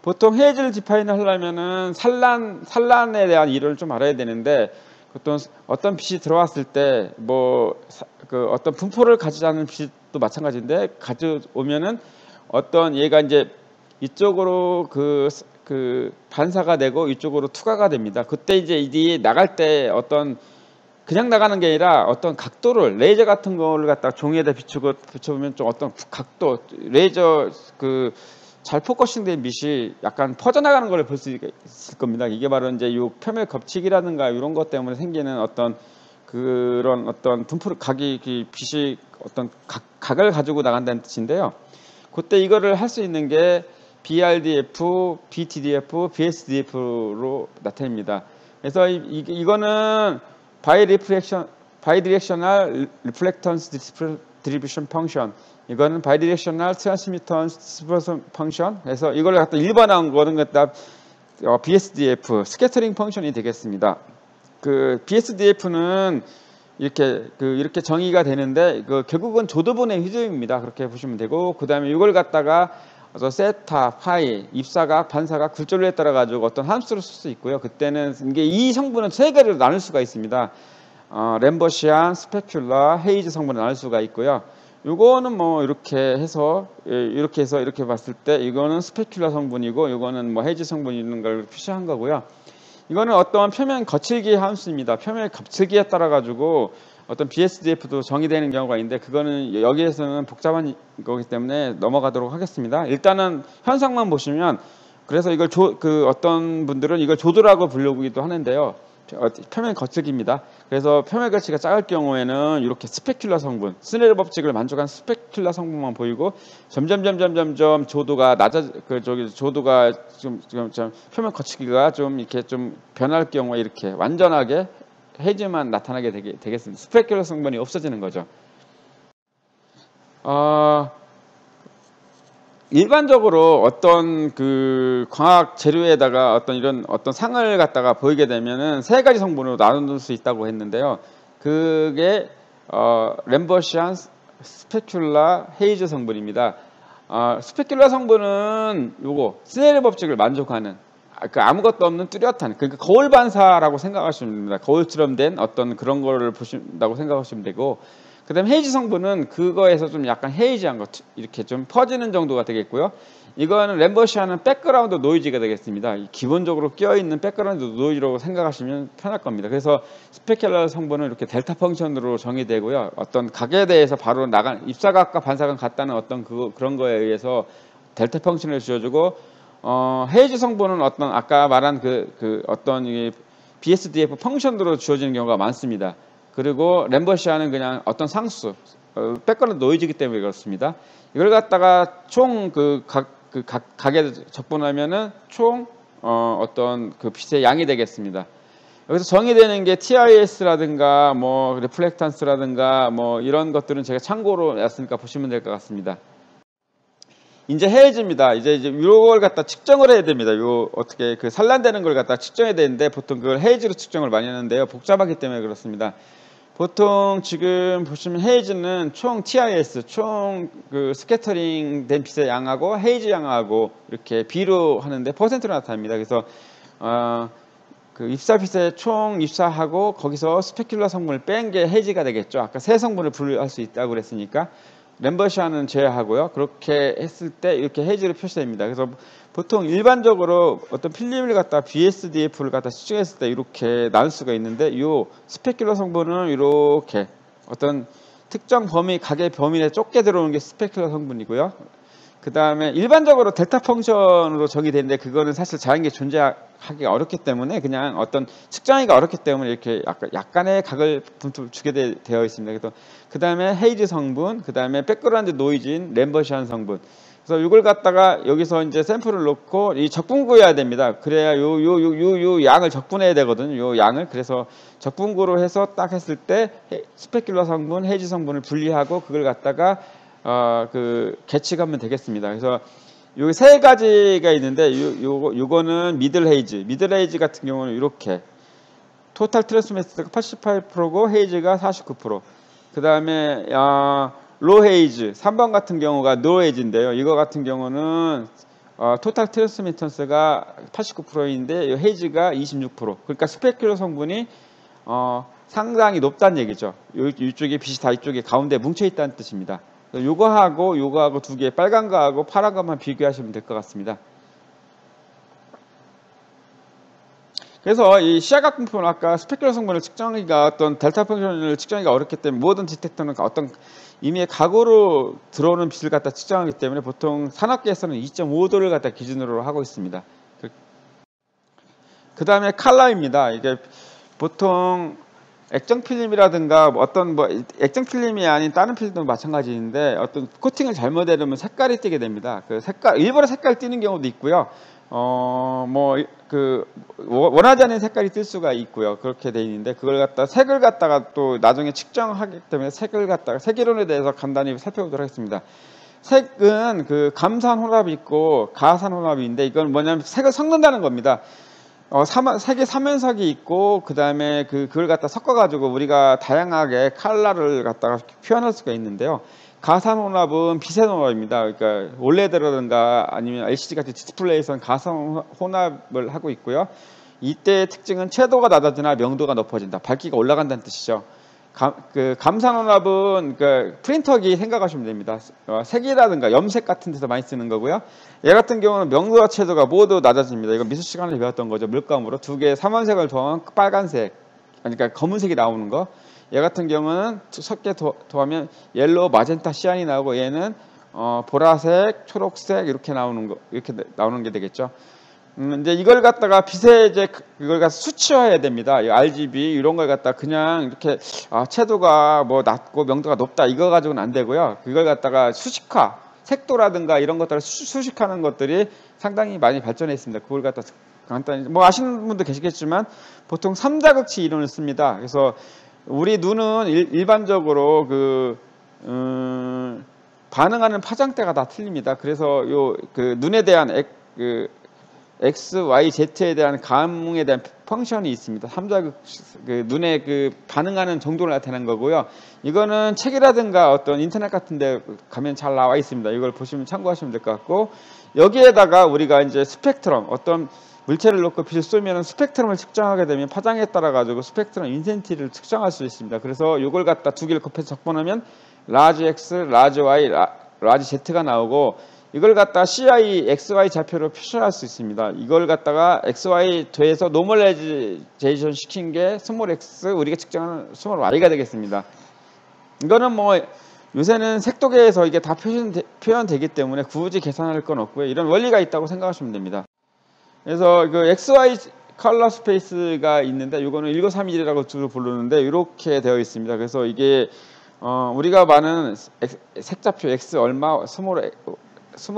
보통 헤이즈를 디파인을 하려면은 산란에 대한 이론을 좀 알아야 되는데 어떤 빛이 들어왔을 때 어떤 분포를 가지지 않은 빛도 마찬가지인데 가져오면은 어떤 얘가 이제 이쪽으로 그 반사가 되고 이쪽으로 투과가 됩니다. 그때 이제 이 나갈 때 어떤 그냥 나가는 게 아니라 어떤 각도를 레이저 같은 거를 갖다 종이에다 비춰보면 좀 어떤 각도 레이저 잘 포커싱된 빛이 약간 퍼져나가는 걸 볼 수 있을 겁니다. 이게 바로 이제 요 표면 겹치기라든가 이런 것 때문에 생기는 어떤 그런 어떤 빛이 어떤 각을 가지고 나간다는 뜻인데요. 그때 이거를 할 수 있는 게 BRDF, BTDF, BSDF로 나타냅니다. 그래서 이거는 바이디렉셔널 리플렉턴스 디스트리뷰션 펑션, 이거는 바이디렉셔널 트랜스미턴스 디스퍼션 펑션. 그래서 이걸 갖다 일반화한 거는 갖다 BSDF 스캐터링 펑션이 되겠습니다. 그 BSDF는 이렇게 정의가 되는데 결국은 조도분의 흐름입니다. 그렇게 보시면 되고, 그 다음에 이걸 갖다가 세타, 파이, 입사각, 반사각, 굴절에 따라 가지고 어떤 함수를 쓸 수 있고요. 그때는 이게 이 성분은 세 개를 나눌 수가 있습니다. 램버시안, 스페큘라, 헤이즈 성분을 나눌 수가 있고요. 요거는 뭐 이렇게 해서 이렇게 봤을 때 이거는 스페큘라 성분이고, 이거는 뭐 헤이즈 성분이 있는 걸 표시한 거고요. 이거는 어떤 표면 거칠기 함수입니다. 표면 거칠기에 따라 가지고 어떤 BSDF도 정의되는 경우가 있는데, 그거는 여기에서는 복잡한 거기 때문에 넘어가도록 하겠습니다. 일단은 현상만 보시면, 그래서 이걸 어떤 분들은 이걸 조도라고 부르기도 하는데요. 표면 거칠기입니다. 그래서 표면 거치가 작을 경우에는 이렇게 스페큘라 성분, 스네일 법칙을 만족한 스페큘라 성분만 보이고, 점점 조도가 조도가 좀 표면 거치기가 좀 이렇게 좀 변할 경우에 이렇게 완전하게 헤이즈만 나타나게 되겠습니다. 스페큘라 성분이 없어지는 거죠. 일반적으로 어떤 그 광학 재료에다가 어떤 상을 갖다가 보이게 되면은 세 가지 성분으로 나눌 수 있다고 했는데요. 그게 램버시안, 스페큘라, 헤이즈 성분입니다. 스페큘라 성분은 요거 스네일 법칙을 만족하는 아무것도 없는 뚜렷한, 그러니까 거울 반사라고 생각하시면 됩니다. 거울처럼 된 어떤 그런 거를 보신다고 생각하시면 되고, 그 다음에 헤이즈 성분은 그거에서 좀 약간 헤이즈한 것, 이렇게 좀 퍼지는 정도가 되겠고요. 이거는 램버시안은 백그라운드 노이즈가 되겠습니다. 기본적으로 끼어있는 백그라운드 노이즈라고 생각하시면 편할 겁니다. 그래서 스페큘라 성분은 이렇게 델타 펑션으로 정의되고요. 어떤 각에 대해서 바로 입사각과 반사각 같다는 어떤 그런 거에 의해서 델타 펑션을 지어주고, 헤이즈 성분은 어떤 아까 말한 어떤 BSDF 펑션으로 주어지는 경우가 많습니다. 그리고 램버시안은 그냥 어떤 상수, 백그라운드 노이즈이기 때문에 그렇습니다. 이걸 갖다가 총 각에 적분하면은 총 어떤 그 빛의 양이 되겠습니다. 여기서 정의되는 게 TIS라든가 뭐 리플렉탄스라든가 뭐 이런 것들은 제가 참고로 놨으니까 보시면 될 것 같습니다. 이제 헤이즈입니다. 이제 이걸 갖다 측정을 해야 됩니다. 어떻게 산란되는 걸 갖다 측정해야 되는데, 보통 그걸 헤이즈로 측정을 많이 하는데요. 복잡하기 때문에 그렇습니다. 보통 지금 보시면 헤이즈는 총 TIS, 총 스캐터링 된 빛의 양하고 헤이즈 양하고 이렇게 비로 하는데 퍼센트로 나타납니다. 그래서 입사빛의 총 입사하고 거기서 스페큘라 성분을 뺀 게 헤이즈가 되겠죠. 아까 세 성분을 분류할 수 있다고 그랬으니까 램버시안은 제외하고요. 그렇게 했을 때 이렇게 헤이즈로 표시됩니다. 그래서 보통 일반적으로 어떤 필름을 갖다 BSDF를 갖다 측정했을 때 이렇게 나눌 수가 있는데, 이 스페큘라 성분은 이렇게 어떤 특정 각의 범위 내에 좁게 들어오는 게 스페큘라 성분이고요. 그 다음에 일반적으로 델타 펑션으로 정의되는데, 그거는 사실 자연계에 존재하기가 어렵기 때문에, 그냥 어떤 측정하기가 어렵기 때문에 이렇게 약간의 각을 주게 되어 있습니다. 그래서 그 다음에 헤이즈 성분, 그 다음에 백그라운드 노이즈인 램버시안 성분. 그래서 이걸 갖다가 여기서 이제 샘플을 놓고 이 적분구해야 됩니다. 그래야 요 양을 적분해야 되거든요. 요 양을. 그래서 적분구로 해서 딱 했을 때 스페큘라 성분, 헤이즈 성분을 분리하고 그걸 갖다가 계측하면 되겠습니다. 그래서 요 세 가지가 있는데, 요거는 미들 헤이즈 같은 경우는 이렇게 토탈 트랜스미터가 88%고 헤이즈가 49%. 그 다음에 로 헤이즈 3번 같은 경우가 노 헤이즈인데요. 이거 같은 경우는 토탈 트랜스미턴스가 89%인데 헤이즈가 26%. 그러니까 스페큘라 성분이 상당히 높다는 얘기죠. 이쪽에 빛이 다 이쪽에 가운데 뭉쳐 있다는 뜻입니다. 요거하고 두 개, 빨간 거하고 파란 것만 비교하시면 될 것 같습니다. 그래서 이 시야각 분포는 아까 스페큘라 성분을 측정하기가 어떤 델타 펑션을 측정하기가 어렵기 때문에, 모든 디텍터는 어떤 이미 각으로 들어오는 빛을 갖다 측정하기 때문에 보통 산업계에서는 2.5도를 갖다 기준으로 하고 있습니다. 그 다음에 칼라입니다. 이게 보통 액정 필름이라든가 어떤 뭐 액정 필름이 아닌 다른 필름도 마찬가지인데 어떤 코팅을 잘못해놓으면 색깔이 띄게 됩니다. 그 색깔 일부러 색깔 띄는 경우도 있고요. 뭐 그 원하지 않는 색깔이 뜰 수가 있고요. 그렇게 돼 있는데 그걸 갖다 색을 갖다가 또 나중에 측정하기 때문에 색을 갖다가 색이론에 대해서 간단히 살펴보도록 하겠습니다. 색은 그 감산 혼합이 있고 가산 혼합인데 이건 뭐냐면 색을 섞는다는 겁니다. 색의 삼연석이 있고 그 다음에 그걸 갖다 섞어가지고 우리가 다양하게 컬러를 갖다가 표현할 수가 있는데요. 가산 혼합은 비세 혼합입니다. 그러니까 올레드라든가 아니면 LCD 같은 디스플레이에서는 가산 혼합을 하고 있고요. 이때의 특징은 채도가 낮아지나 명도가 높아진다. 밝기가 올라간다는 뜻이죠. 감산 혼합은 프린터기 생각하시면 됩니다. 색이라든가 염색 같은 데서 많이 쓰는 거고요. 얘 같은 경우는 명도와 채도가 모두 낮아집니다. 이거 미술 시간에 배웠던 거죠. 물감으로 두 개의 삼원색을 더하면 빨간색, 그러니까 검은색이 나오는 거. 얘 같은 경우는 섞게 더하면 옐로우, 마젠타, 시안이 나오고 얘는 보라색, 초록색 이렇게 나오는 게 되겠죠. 이제 이걸 갖다가 빛에 이제 이걸 갖다 수치화해야 됩니다. RGB 이런 걸 갖다 그냥 이렇게 채도가 뭐 낮고 명도가 높다 이거 가지고는 안 되고요. 그걸 갖다가 수식화, 색도라든가 이런 것들을 수식하는 것들이 상당히 많이 발전해 있습니다. 그걸 갖다 간단히 뭐 아시는 분도 계시겠지만 보통 삼자극치 이론을 씁니다. 그래서 우리 눈은 일반적으로 반응하는 파장대가 다 틀립니다. 그래서 눈에 대한 X, Y, Z에 대한 감흥에 대한 펑션이 있습니다. 눈에 반응하는 정도를 나타내는 거고요. 이거는 책이라든가 어떤 인터넷 같은 데 가면 잘 나와 있습니다. 이걸 보시면 참고하시면 될 것 같고, 여기에다가 우리가 이제 스펙트럼, 어떤 물체를 놓고 빛을 쏘면 스펙트럼을 측정하게 되면 파장에 따라 가지고 스펙트럼 인센티를 측정할 수 있습니다. 그래서 이걸 갖다 두 개를 곱해서 적분하면 라지 X, 라지 Y, 라지 Z가 나오고, 이걸 갖다 CI, XY 좌표로 표시할 수 있습니다. 이걸 갖다가 XY 돼서 노멀라이제이션 시킨 게 스몰 X, 우리가 측정하는 스몰 Y가 되겠습니다. 이거는 뭐 요새는 색도계에서 이게 다 표현되기 때문에 굳이 계산할 건 없고요. 이런 원리가 있다고 생각하시면 됩니다. 그래서 XY 컬러 스페이스가 있는데 이거는 1931이라고 주로 부르는데 이렇게 되어 있습니다. 그래서 이게 우리가 많은 색좌표 X 얼마, 스몰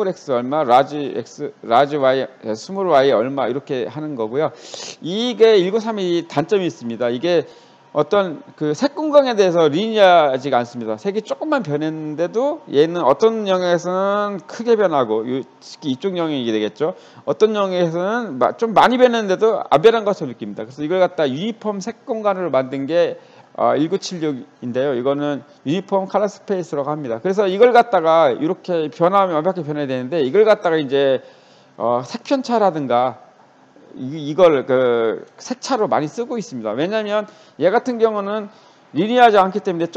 X 얼마, 라지 X, 라지 Y, 스몰 Y 얼마 이렇게 하는 거고요. 이게 1931이 단점이 있습니다. 이게 어떤 색 공간에 대해서 리니어하지가 않습니다. 색이 조금만 변했는데도 얘는 어떤 영역에서는 크게 변하고, 특히 이쪽 영역이 되겠죠. 어떤 영역에서는 좀 많이 변했는데도 안 변한 것처럼 느낍니다. 그래서 이걸 갖다 유니폼 색 공간으로 만든 게 1976인데요. 이거는 유니폼 컬러 스페이스라고 합니다. 그래서 이걸 갖다가 이렇게 변화하면 완벽하게 변해야 되는데, 이걸 갖다가 이제 색편차라든가 이걸 색차로 많이 쓰고 있습니다. 왜냐하면 얘 같은 경우는 리니어하지 않기 때문에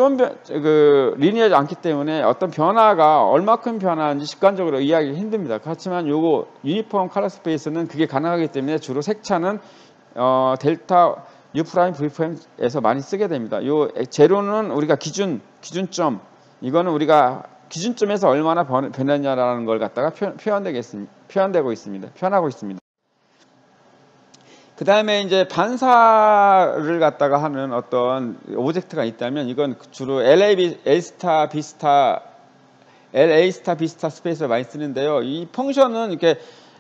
리니어하지 않기 때문에 어떤 변화가 얼마큼 변화하는지 직관적으로 이해하기 힘듭니다. 그렇지만 요거 유니폼 컬러 스페이스는 그게 가능하기 때문에 주로 색차는 델타 U 프라임, V 프라임에서 많이 쓰게 됩니다. 요 제로는 우리가 기준점, 이거는 우리가 기준점에서 얼마나 변했냐라는 걸 갖다가 표현하고 있습니다. 그 다음에 이제 반사를 갖다가 하는 어떤 오브젝트가 있다면 이건 주로 LA 스타 B 스타 스페이스를 많이 쓰는데요. 이 펑션은 이렇게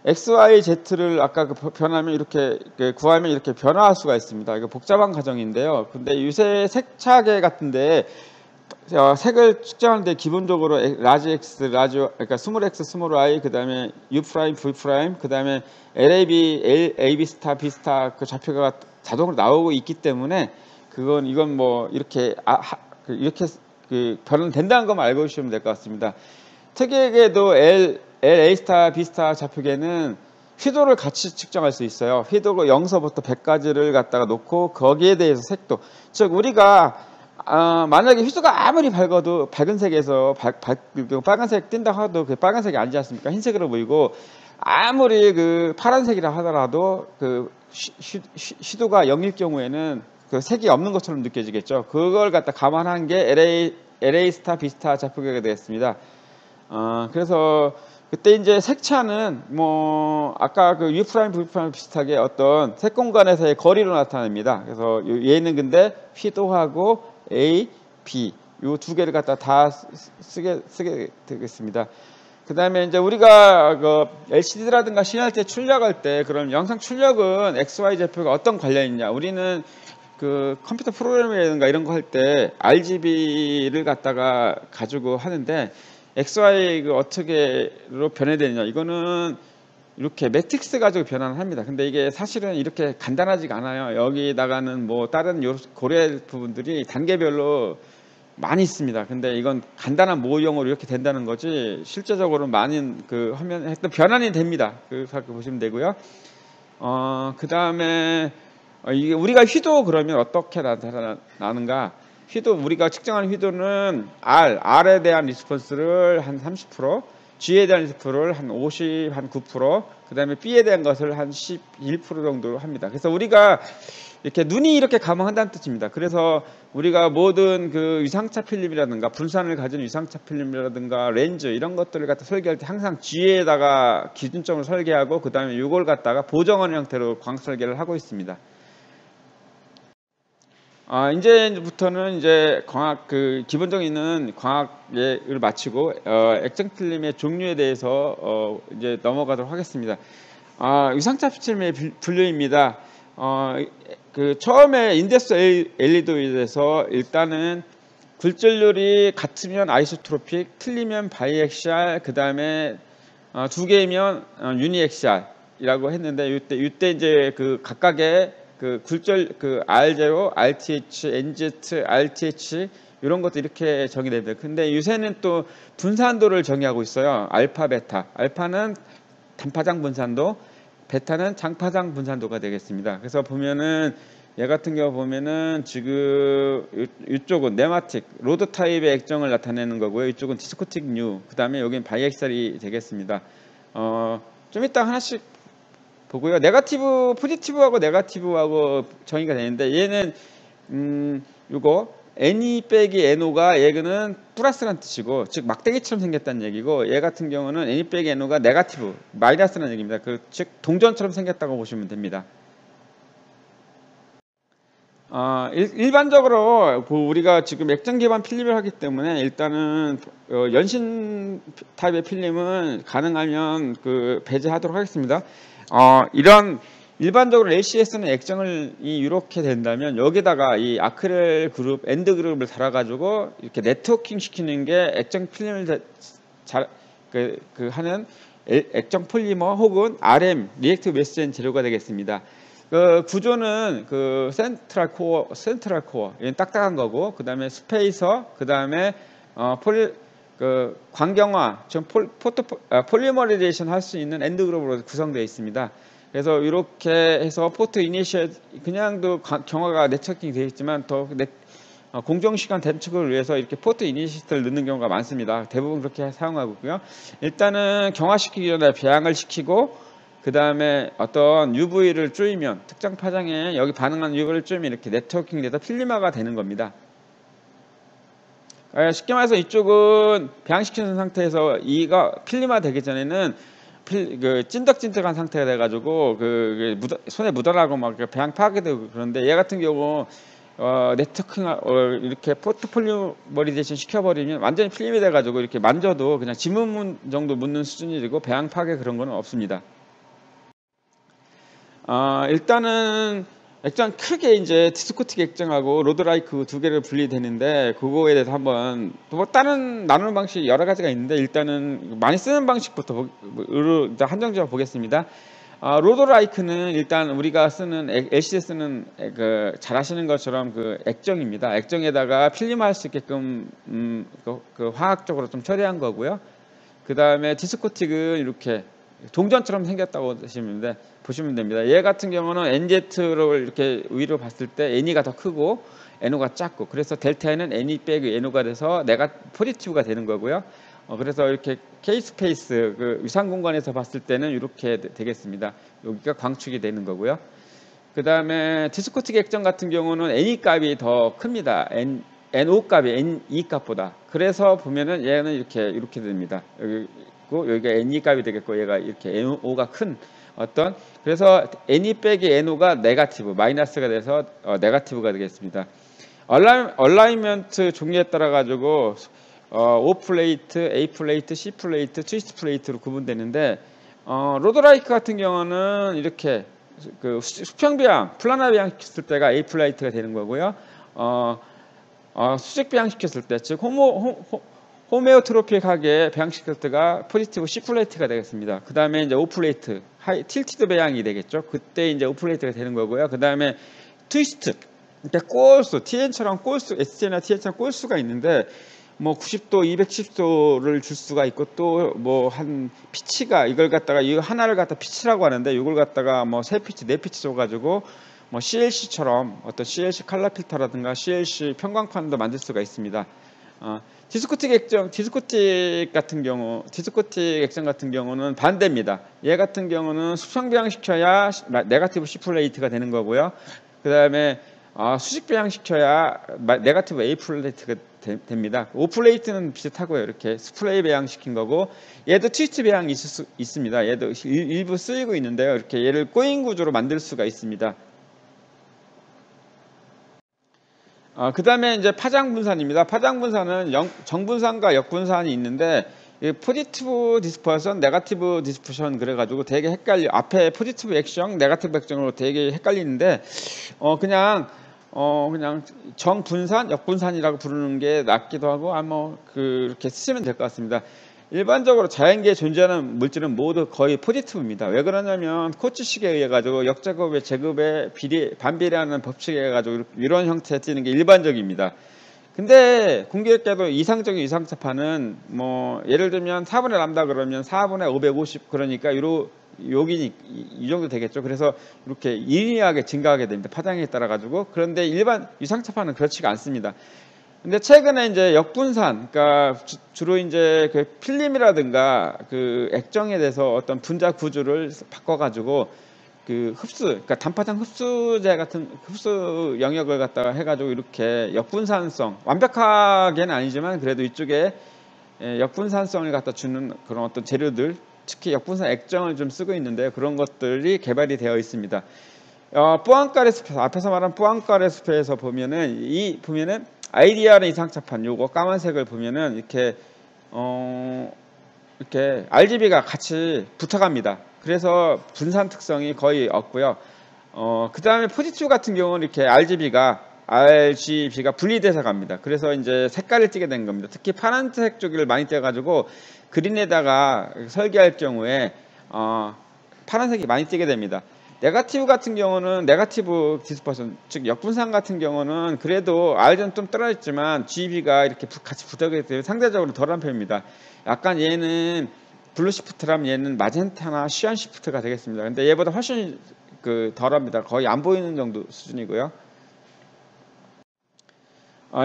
X, Y, Z를 아까 변하면 이렇게 구하면 이렇게 변화할 수가 있습니다. 이거 복잡한 과정인데요. 근데 요새 색차계 같은데 색을 측정하는데 기본적으로 라지 X, 그러니까 스몰 X, 스몰 Y, 그 다음에 U 프라임, V 프라임, 그 다음에 LAB, AB 스타, B 스타 그 좌표가 자동으로 나오고 있기 때문에 이건 뭐 이렇게 변환된다는 것만 알고 계시면 될 것 같습니다. 특이하게도 LA 스타, B 스타 좌표계는 휘도를 같이 측정할 수 있어요. 휘도가 0서부터 100까지를 갖다가 놓고 거기에 대해서 색도, 즉 우리가 만약에 휘도가 아무리 밝아도 밝은 색에서 빨간색 뜬다 하도 그 빨간색이 아니지 않습니까? 흰색으로 보이고, 아무리 파란색이라 하더라도 휘도가 0일 경우에는 색이 없는 것처럼 느껴지겠죠. 그걸 갖다 감안한 게 LA 스타, B 스타 좌표계가 되겠습니다. 그래서 그때 이제 색차는 뭐 아까 그 U 프라임, V 프라임 비슷하게 어떤 색 공간에서의 거리로 나타냅니다. 그래서 얘는 근데 휘도하고 A, B 요 두 개를 갖다 다 쓰게 되겠습니다. 그 다음에 이제 우리가 그 LCD라든가 CR 때 출력할 때 그럼 영상 출력은 XY 좌표가 어떤 관련이 있냐? 우리는 그 컴퓨터 프로그램이라든가 이런 거 할 때 RGB를 갖다가 가지고 하는데 XY 그 어떻게로 변해되느냐? 이거는 이렇게 매트릭스 가지고 변환을 합니다. 근데 이게 사실은 이렇게 간단하지가 않아요. 여기다가는 뭐 다른 고려할 부분들이 단계별로 많이 있습니다. 근데 이건 간단한 모형으로 이렇게 된다는 거지 실제적으로 많은 그 화면에 변환이 됩니다. 그렇게 보시면 되고요. 그 다음에 이게 우리가 휘도 그러면 어떻게 나타나는가? 휘도 우리가 측정하는 휘도는 R에 대한 리스폰스를 한 30%, G에 대한 리스폰스를 한 50, 한 9%, 그 다음에 B에 대한 것을 한 11% 정도 합니다. 그래서 우리가 이렇게 눈이 이렇게 감응한다는 뜻입니다. 그래서 우리가 모든 그 위상차 필름이라든가 분산을 가진 위상차 필름이라든가 렌즈 이런 것들을 갖다 설계할 때 항상 G에다가 기준점을 설계하고 그 다음에 이걸 갖다가 보정하는 형태로 광 설계를 하고 있습니다. 이제부터는 이제 광학 그 기본적인 광학을 마치고 액정 필름의 종류에 대해서 이제 넘어가도록 하겠습니다. 위상차 필름의 분류입니다. 그 처음에 인덱스 엘리도에서 일단은 굴절률이 같으면 아이소트로픽, 틀리면 바이액시알, 그 다음에 두 개면 유니액시알이라고 했는데 이때 이제 그 각각의 그 굴절 그 R0, RTH, NZ, RTH 이런 것도 이렇게 정의됩니다. 근데 요새는 또 분산도를 정의하고 있어요. 알파, 베타. 알파는 단파장 분산도, 베타는 장파장 분산도가 되겠습니다. 그래서 보면은 얘 같은 경우 보면은 지금 이쪽은 네마틱, 로드 타입의 액정을 나타내는 거고요. 이쪽은 디스코틱 뉴, 그 다음에 여기는 바이엑셀이 되겠습니다. 좀 이따 하나씩 보고요. 네거티브, 포지티브하고 네거티브하고 정의가 되는데 얘는 요거 NE 빼기 NO가 얘는 플러스라는 뜻이고 즉 막대기처럼 생겼다는 얘기고 얘 같은 경우는 NE 빼기 NO가 네거티브 마이너스라는 얘기입니다. 즉 동전처럼 생겼다고 보시면 됩니다. 일반적으로 우리가 지금 액정 기반 필름을 하기 때문에 일단은 연신 타입의 필름은 가능하면 그 배제하도록 하겠습니다. 이런 일반적으로 LCS는 액정을 이렇게 된다면 여기다가 이 아크릴 그룹, 엔드 그룹을 달아가지고 이렇게 네트워킹 시키는 게 액정 필름을 하는 액정 폴리머 혹은 RM, 리액티브 메시지 재료가 되겠습니다. 그 구조는 그 센트럴 코어, 얘는 딱딱한 거고, 그 다음에 스페이서, 그 다음에 광경화, 폴리머리제이션 할 수 있는 엔드 그룹으로 구성되어 있습니다. 그래서 이렇게 해서 포트 이니셜 그냥도 경화가 네트워킹 되어 있지만 더 공정시간 단축을 위해서 이렇게 포트 이니셜을 넣는 경우가 많습니다. 대부분 그렇게 사용하고 있고요. 일단은 경화시키기 전에 배양을 시키고 그 다음에 어떤 UV를 쪼이면 특정 파장에 여기 반응하는 UV를 쪼이면 이렇게 네트워킹 돼서 필름화가 되는 겁니다. 쉽게 말해서 이쪽은 배양시키는 상태에서 이가 필름화 되기 전에는 찐득찐득한 상태가 돼가지고 손에 묻어나고 막 배양 파괴되고 그런데 얘 같은 경우 네트워킹 이렇게 포트폴리머리제이션 시켜버리면 완전히 필름이 돼가지고 이렇게 만져도 그냥 지문 정도 묻는 수준이 되고 배양 파괴 그런 거는 없습니다. 일단은 액정 크게 이제 디스코틱 액정하고 로드라이크 두 개를 분리되는데 그거에 대해서 한번 뭐 다른 나누는 방식이 여러 가지가 있는데 일단은 많이 쓰는 방식부터 한정적으로 보겠습니다. 로드라이크는 일단 우리가 쓰는 LCD 쓰는 잘 아시는 것처럼 그 액정입니다. 액정에다가 필름할 수 있게끔 그 화학적으로 좀 처리한 거고요. 그 다음에 디스코틱은 이렇게 동전처럼 생겼다고 보시면 됩니다. 얘 같은 경우는 NZ를 이렇게 위로 봤을 때 NE가 더 크고 NO가 작고 그래서 델타에는 NE 빼기 NO가 돼서 내가 포지티브가 되는 거고요. 그래서 이렇게 K 스페이스 그 위상 공간에서 봤을 때는 이렇게 되겠습니다. 여기가 광축이 되는 거고요. 그 다음에 디스코틱 액정 같은 경우는 NE 값이 더 큽니다. NO 값이 NE 값보다. 그래서 보면은 얘는 이렇게 됩니다. 여기 되겠고 여기가 NE 값이 되겠고 얘가 이렇게 NO가 큰 어떤 그래서 NE 빼기 NO가 네거티브 마이너스가 돼서 네거티브가 되겠습니다. 얼라이먼트 종류에 따라 가지고 O 플레이트, A 플레이트, C 플레이트, 트위스트 플레이트로 구분되는데 로드라이크 같은 경우는 이렇게 그 수평비양, 플라나 비양 시켰을 때가 A 플레이트가 되는 거고요. 수직 비양 시켰을 때, 즉 호메오트로픽하게 배양시켰을 때가 포지티브 C 플레이트가 되겠습니다. 그 다음에 이제 O 플레이트, 틸티드 배양이 되겠죠. 그때 이제 O 플레이트가 되는 거고요. 그 다음에 트위스트, 그러니까 골수, TN처럼 골수, ST나 TN처럼 골수가 있는데 뭐 90도, 270도를 줄 수가 있고 또 뭐 한 피치가 이걸 갖다가 이 하나를 갖다 피치라고 하는데 이걸 갖다가 뭐 3피치, 4피치 줘가지고 뭐 CLC처럼 어떤 CLC 칼라 필터라든가 CLC 편광판도 만들 수가 있습니다. 디스코틱 액정, 디스코틱 같은 경우는 반대입니다. 얘 같은 경우는 수평 배양시켜야 네거티브 C 플레이트가 되는 거고요. 그 다음에 수직 배양시켜야 네거티브 A 플레이트가 됩니다. O 플레이트는 비슷하고요. 이렇게 스프레이 배양시킨 거고 얘도 트위스트 배양이 있을 수 있습니다. 얘도 일부 쓰이고 있는데요. 이렇게 얘를 꼬인 구조로 만들 수가 있습니다. 그 다음에 이제 파장 분산입니다. 파장 분산은 정분산과 역분산이 있는데 포지티브 디스퍼션, 네거티브 디스퍼션 그래가지고 되게 헷갈려. 앞에 포지티브 액션, 네거티브 액션으로 되게 헷갈리는데 그냥 정분산, 역분산이라고 부르는 게 낫기도 하고 그렇게 쓰시면 될 것 같습니다. 일반적으로 자연계에 존재하는 물질은 모두 거의 포지티브입니다. 왜 그러냐면 코츠식에 의해 가지고 역제곱의 제곱의 반비례하는 법칙에 의해 가지고 이런 형태에 뜨는 게 일반적입니다. 근데 공교롭게도 이상적인 이상차파는 뭐 예를 들면 4분의 람다 그러면 4분의 550 그러니까 여기 이 정도 되겠죠. 그래서 이렇게 리니어하게 증가하게 됩니다. 파장에 따라 가지고. 그런데 일반 유상차파는 그렇지가 않습니다. 근데 최근에 이제 역분산, 그러니까 주로 이제 그 필름이라든가 그 액정에 대해서 어떤 분자 구조를 바꿔가지고 그 그러니까 단파장 흡수제 같은 흡수 영역을 갖다가 해가지고 이렇게 역분산성, 완벽하게는 아니지만 그래도 이쪽에 역분산성을 갖다 주는 그런 어떤 재료들, 특히 역분산 액정을 좀 쓰고 있는데 그런 것들이 개발이 되어 있습니다. 뿌앙카레 숲에서 앞에서 말한 뿌앙카레 숲에서 보면은 IDR의 이상차판 요거 까만색을 보면은 이렇게 RGB가 같이 붙어갑니다. 그래서 분산 특성이 거의 없고요. 그 다음에 포지티브 같은 경우는 이렇게 RGB가 분리돼서 갑니다. 그래서 이제 색깔을 띠게 된 겁니다. 특히 파란색 쪽을 많이 떼가지고 그린에다가 설계할 경우에 파란색이 많이 띠게 됩니다. 네거티브 같은 경우는 네거티브 디스퍼션, 즉 역분산 같은 경우는 그래도 R은 좀 떨어졌지만 GB가 이렇게 같이 붙어가기 때문에 상대적으로 덜한 편입니다. 약간 얘는 블루 시프트라면 얘는 마젠타나 시안 시프트가 되겠습니다. 근데 얘보다 훨씬 덜합니다. 거의 안 보이는 정도 수준이고요.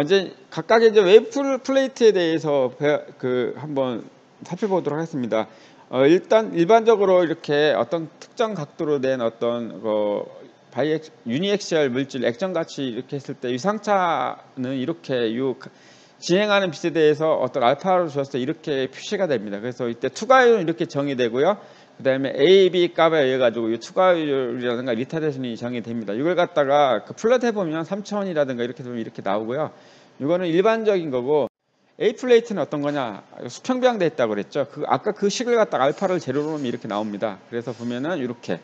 이제 각각의 이제 웨이브 플레이트에 대해서 한번 살펴보도록 하겠습니다. 일단 일반적으로 이렇게 어떤 특정 각도로 된 어떤 유니액시얼 물질 액정같이 이렇게 했을 때 유상차는 이렇게 진행하는 빛에 대해서 어떤 알파를 주었을 때 이렇게 표시가 됩니다. 그래서 이때 투과율은 이렇게 정의되고요. 그 다음에 A, B 값에 의해 가지고 이 투과율이라든가 리타데이션이 정의됩니다. 이걸 갖다가 플롯 해보면 3000이라든가 이렇게 되면 이렇게 나오고요. 이거는 일반적인 거고 A 플레이트는 어떤 거냐? 수평배양돼 있다고 그랬죠. 아까 그 식을 갖다가 알파를 제로로 놓으면 이렇게 나옵니다. 그래서 보면은 이렇게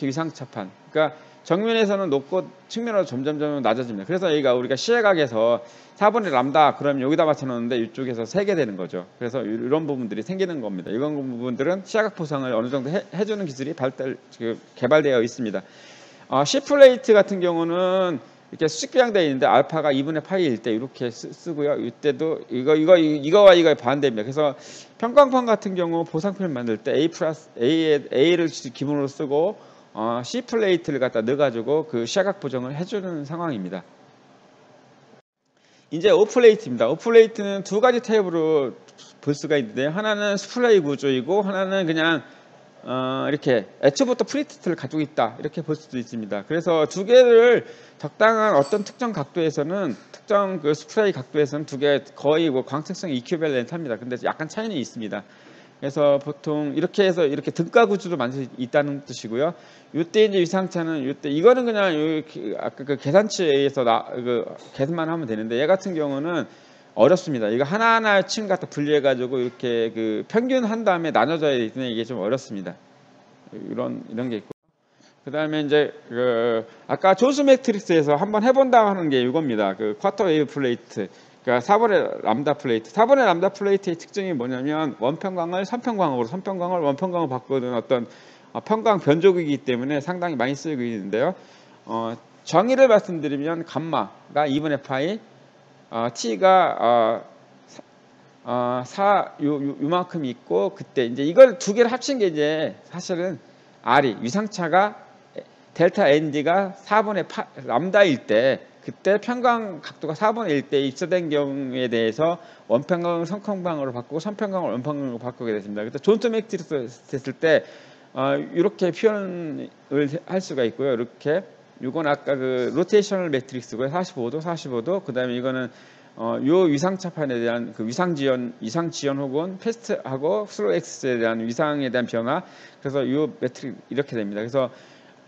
위상차판. 그러니까 정면에서는 높고 측면으로 점점 낮아집니다. 그래서 여기가 우리가 시외각에서 4분의 람다 그러면 여기다 맞춰놓는데 이쪽에서 세게 되는 거죠. 그래서 이런 부분들이 생기는 겁니다. 이런 부분들은 시야각 보상을 어느 정도 해주는 기술이 개발되어 있습니다. C 플레이트 같은 경우는 이렇게 수직 배양되어 있는데 알파가 2분의 파이일 때 이렇게 쓰고요. 이때도 이거와 이거의 반대입니다. 그래서 평광판 같은 경우 보상필 만들 때 A를 기본으로 쓰고 C 플레이트를 갖다 넣어가지고 그 시야각 보정을 해주는 상황입니다. 이제 O 플레이트입니다. O 플레이트는 두 가지 타입으로 볼 수가 있는데 하나는 스플레이 구조이고 하나는 그냥 이렇게 애초부터 프리트를 가지고 있다 이렇게 볼 수도 있습니다. 그래서 두 개를 적당한 어떤 특정 각도에서는 특정 그 스프레이 각도에서는 두 개 거의 뭐 광택성이 이퀴밸런트합니다. 근데 약간 차이는 있습니다. 그래서 보통 이렇게 해서 이렇게 등가 구조도 만들 수 있다는 뜻이고요. 이때 이제 위상차는 이때 이거는 그냥 아까 그 계산치에 의해서 계산만 하면 되는데 얘 같은 경우는 어렵습니다. 이거 하나하나 층 갖다 분리해 가지고 이렇게 그 평균 한 다음에 나눠져야 되기 때문에 이게 좀 어렵습니다. 이런 게 있고. 그다음에 이제 아까 조수 매트릭스에서 한번 해본다고 하는 게 이겁니다. 그 쿼터 웨이브 플레이트. 그러니까 4번의 람다 플레이트. 4번의 람다 플레이트의 특징이 뭐냐면 원평광을 3평광으로, 3평광을 원평광으로 바꾸는 어떤 평광 변조기이기 때문에 상당히 많이 쓰이고 있는데요. 정의를 말씀드리면 감마가 2분의 파이, t가 요만큼 있고, 그때 이제 이걸 두 개를 합친 게 이제 사실은 r이 위상차가 델타 nd가 4분의 람다일 때, 그때 평광 각도가 4분의 1대 입사된 경우에 대해서 원평광을 선평광으로 바꾸고 선평광을 원평광으로 바꾸게 됐습니다. 그래서 존트 매트릭스 됐을 때 이렇게 표현을 할 수가 있고요. 이렇게 이건 아까 그 로테이셔널 매트릭스고요. 45도, 45도. 그다음에 이거는 요 위상차판에 대한 그 위상 지연 혹은 패스트하고 슬로우 엑스에 대한 위상에 대한 변화. 그래서 요 매트릭 이렇게 됩니다. 그래서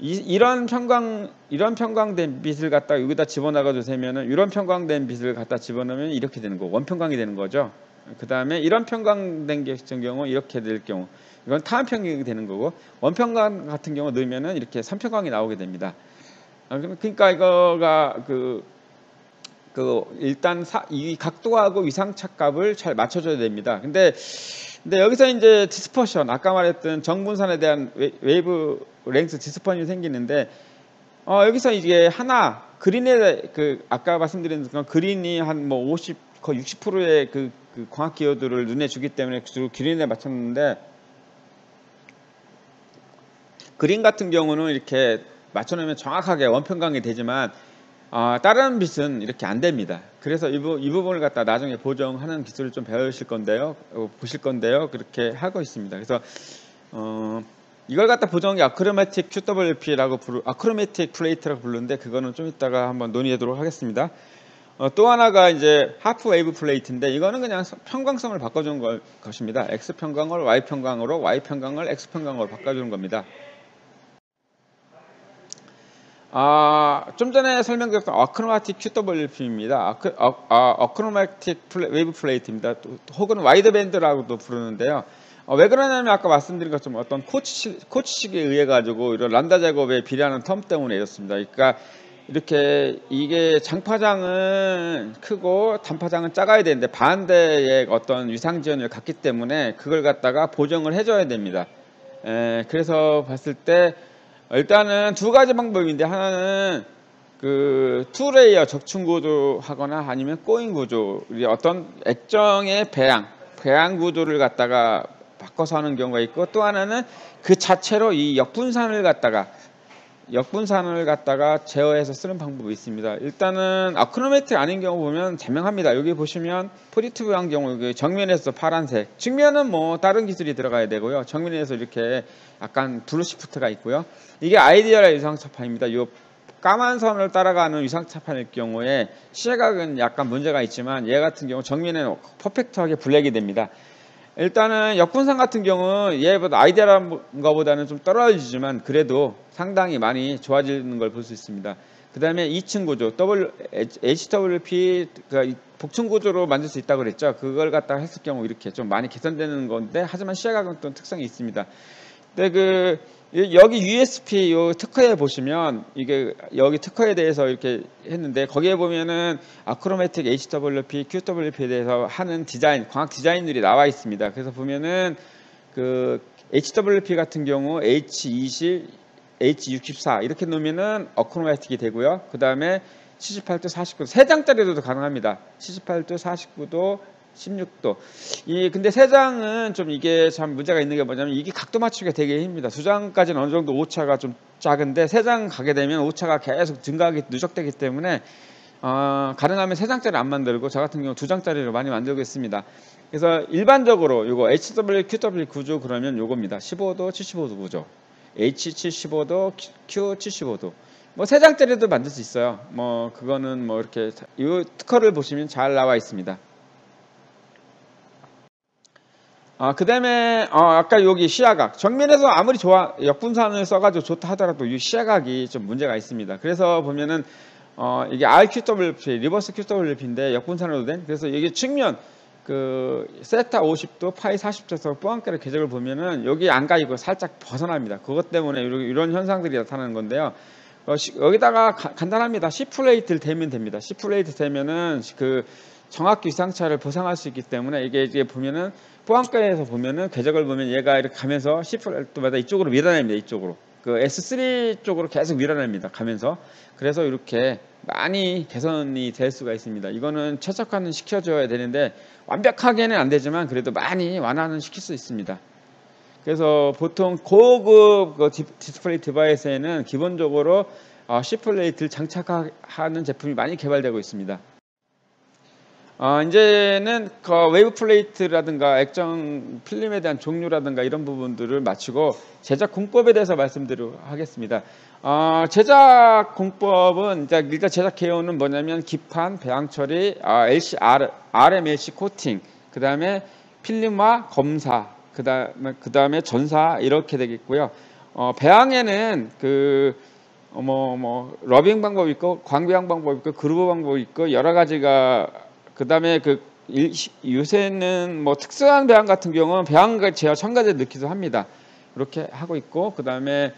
이런 평광된 빛을 갖다 여기다 집어넣어도 되면은 이런 평광된 빛을 갖다 집어넣으면 이렇게 되는 거, 원평광이 되는 거죠. 그 다음에 이런 평광된 경우 이렇게 될 경우 이건 타원평광이 되는 거고, 원평광 같은 경우 넣으면은 이렇게 삼평광이 나오게 됩니다. 그러니까 이거가 일단 이 각도하고 위상차 값을 잘 맞춰줘야 됩니다. 근데 여기서 이제 디스퍼션, 아까 말했던 정분산에 대한 웨이브 랭스 디스퍼션이 생기는데, 여기서 이게 하나 그린에 아까 말씀드린 그린이 한 뭐 50, 거의 60%의 그 광학 기호도를 눈에 주기 때문에 주로 그린에 맞췄는데, 그린 같은 경우는 이렇게 맞춰놓으면 정확하게 원평광이 되지만 다른 빛은 이렇게 안 됩니다. 그래서 이 부분을 갖다 나중에 보정하는 기술을 좀 배우실 건데요, 보실 건데요, 그렇게 하고 있습니다. 그래서 이걸 갖다 보정이 아크로매틱 QWP라고 아크로매틱 플레이트라고 부르는데, 그거는 좀 이따가 한번 논의하도록 하겠습니다. 또 하나가 이제 하프 웨이브 플레이트인데, 이거는 그냥 평광성을 바꿔주는 것입니다. X 평광을 Y 평광으로, Y 평광을 X 평광으로 바꿔주는 겁니다. 좀 전에 설명드렸던 어크로마틱 QWP입니다. 어크로마틱 웨이브 플레이트입니다. 혹은 와이드밴드라고도 부르는데요. 왜 그러냐면 아까 말씀드린 것처럼 어떤 코치식에 의해 가지고 이런 람다 제곱에 비례하는 텀 때문에 이렇습니다. 그러니까 이렇게 이게 장파장은 크고 단파장은 작아야 되는데 반대의 어떤 위상 지연을 갖기 때문에 그걸 갖다가 보정을 해줘야 됩니다. 그래서 봤을 때 일단은 두 가지 방법인데, 하나는 그 투레이어 적층 구조 하거나 아니면 꼬인 구조, 어떤 액정의 배양 구조를 갖다가 바꿔서 하는 경우가 있고, 또 하나는 그 자체로 이 역분산을 갖다가 제어해서 쓰는 방법이 있습니다. 일단은 아크로매틱 아닌 경우 보면 자명합니다. 여기 보시면 프리티브한 경우 정면에서 파란색, 측면은 뭐 다른 기술이 들어가야 되고요. 정면에서 이렇게 약간 블루 시프트가 있고요. 이게 아이디얼 위상차판입니다. 이 까만 선을 따라가는 위상차판일 경우에 시각은 약간 문제가 있지만, 얘 같은 경우 정면에는 퍼펙트하게 블랙이 됩니다. 일단은 역분산 같은 경우 얘보다 아이디얼한 것보다는 좀 떨어지지만 그래도 상당히 많이 좋아지는 걸 볼 수 있습니다. 그 다음에 2층 구조, HWP 복층 구조로 만들 수 있다고 그랬죠. 그걸 갖다가 했을 경우 이렇게 좀 많이 개선되는 건데, 하지만 시야각은 또 특성이 있습니다. 근데 여기 USP 요 특허에 보시면 이게 여기 특허에 대해서 이렇게 했는데, 거기에 보면은 아크로매틱 HWP, QWP에 대해서 하는 디자인, 광학 디자인들이 나와 있습니다. 그래서 보면은 그 HWP 같은 경우 H20, H64 이렇게 놓으면은 아크로매틱이 되고요. 그 다음에 78도, 49도, 3장짜리로도 가능합니다. 78도, 49도, 16도. 근데 3장은 좀 이게 참 문제가 있는 게 뭐냐면, 이게 각도 맞추기가 되게 힘듭니다. 2장까지는 어느 정도 오차가 좀 작은데 3장 가게 되면 오차가 계속 증가하기 누적되기 때문에 가능하면 3장짜리 안 만들고, 저 같은 경우 2장짜리를 많이 만들고 있습니다. 그래서 일반적으로 요거 HW, QW 구조 그러면 요겁니다. 15도, 75도 구조. H 75도, Q 75도. 뭐 3장짜리도 만들 수 있어요. 뭐 그거는 뭐 이렇게 이 특허를 보시면 잘 나와 있습니다. 그 다음에 아까 여기 시야각 정면에서 아무리 역분산을 써가지고 좋다 하더라도 이 시야각이 좀 문제가 있습니다. 그래서 보면은 이게 RQWP 리버스 QWP인데 역분산으로 된, 그래서 이게 측면 그 세타 50도 파이 40도에서 뽀안가를 궤적을 보면은 여기 안가 이거 살짝 벗어납니다. 그것 때문에 이런 현상들이 나타나는 건데요. 여기다가 간단합니다. C 플레이트를 대면 됩니다. C 플레이트 대면은 그 정확히 위상차를 보상할 수 있기 때문에 이게 보면은 포항가에서 보면은 궤적을 보면 얘가 이렇게 가면서 C 플레이트마다 이쪽으로 밀어냅니다. 이쪽으로 그 S3 쪽으로 계속 밀어냅니다. 가면서. 그래서 이렇게 많이 개선이 될 수가 있습니다. 이거는 최적화는 시켜줘야 되는데 완벽하게는 안 되지만 그래도 많이 완화는 시킬 수 있습니다. 그래서 보통 고급 그 디스플레이 디바이스에는 기본적으로 C 플레이트를 장착하는 제품이 많이 개발되고 있습니다. 이제는 그 웨이브 플레이트라든가 액정 필름에 대한 종류라든가 이런 부분들을 마치고 제작 공법에 대해서 말씀드리도록 하겠습니다. 제작 공법은 일단 제작 개요는 뭐냐면 기판, 배양 처리, RMLC 코팅, 그 다음에 필름화, 검사, 그 다음에 전사 이렇게 되겠고요. 배양에는 러빙 방법이 있고 광배양 방법이 있고 그루브 방법이 있고 여러 가지가, 그 다음에 요새는 뭐 특수한 배양 같은 경우는 배양과 제어 첨가제 넣기도 합니다. 이렇게 하고 있고, 그 다음에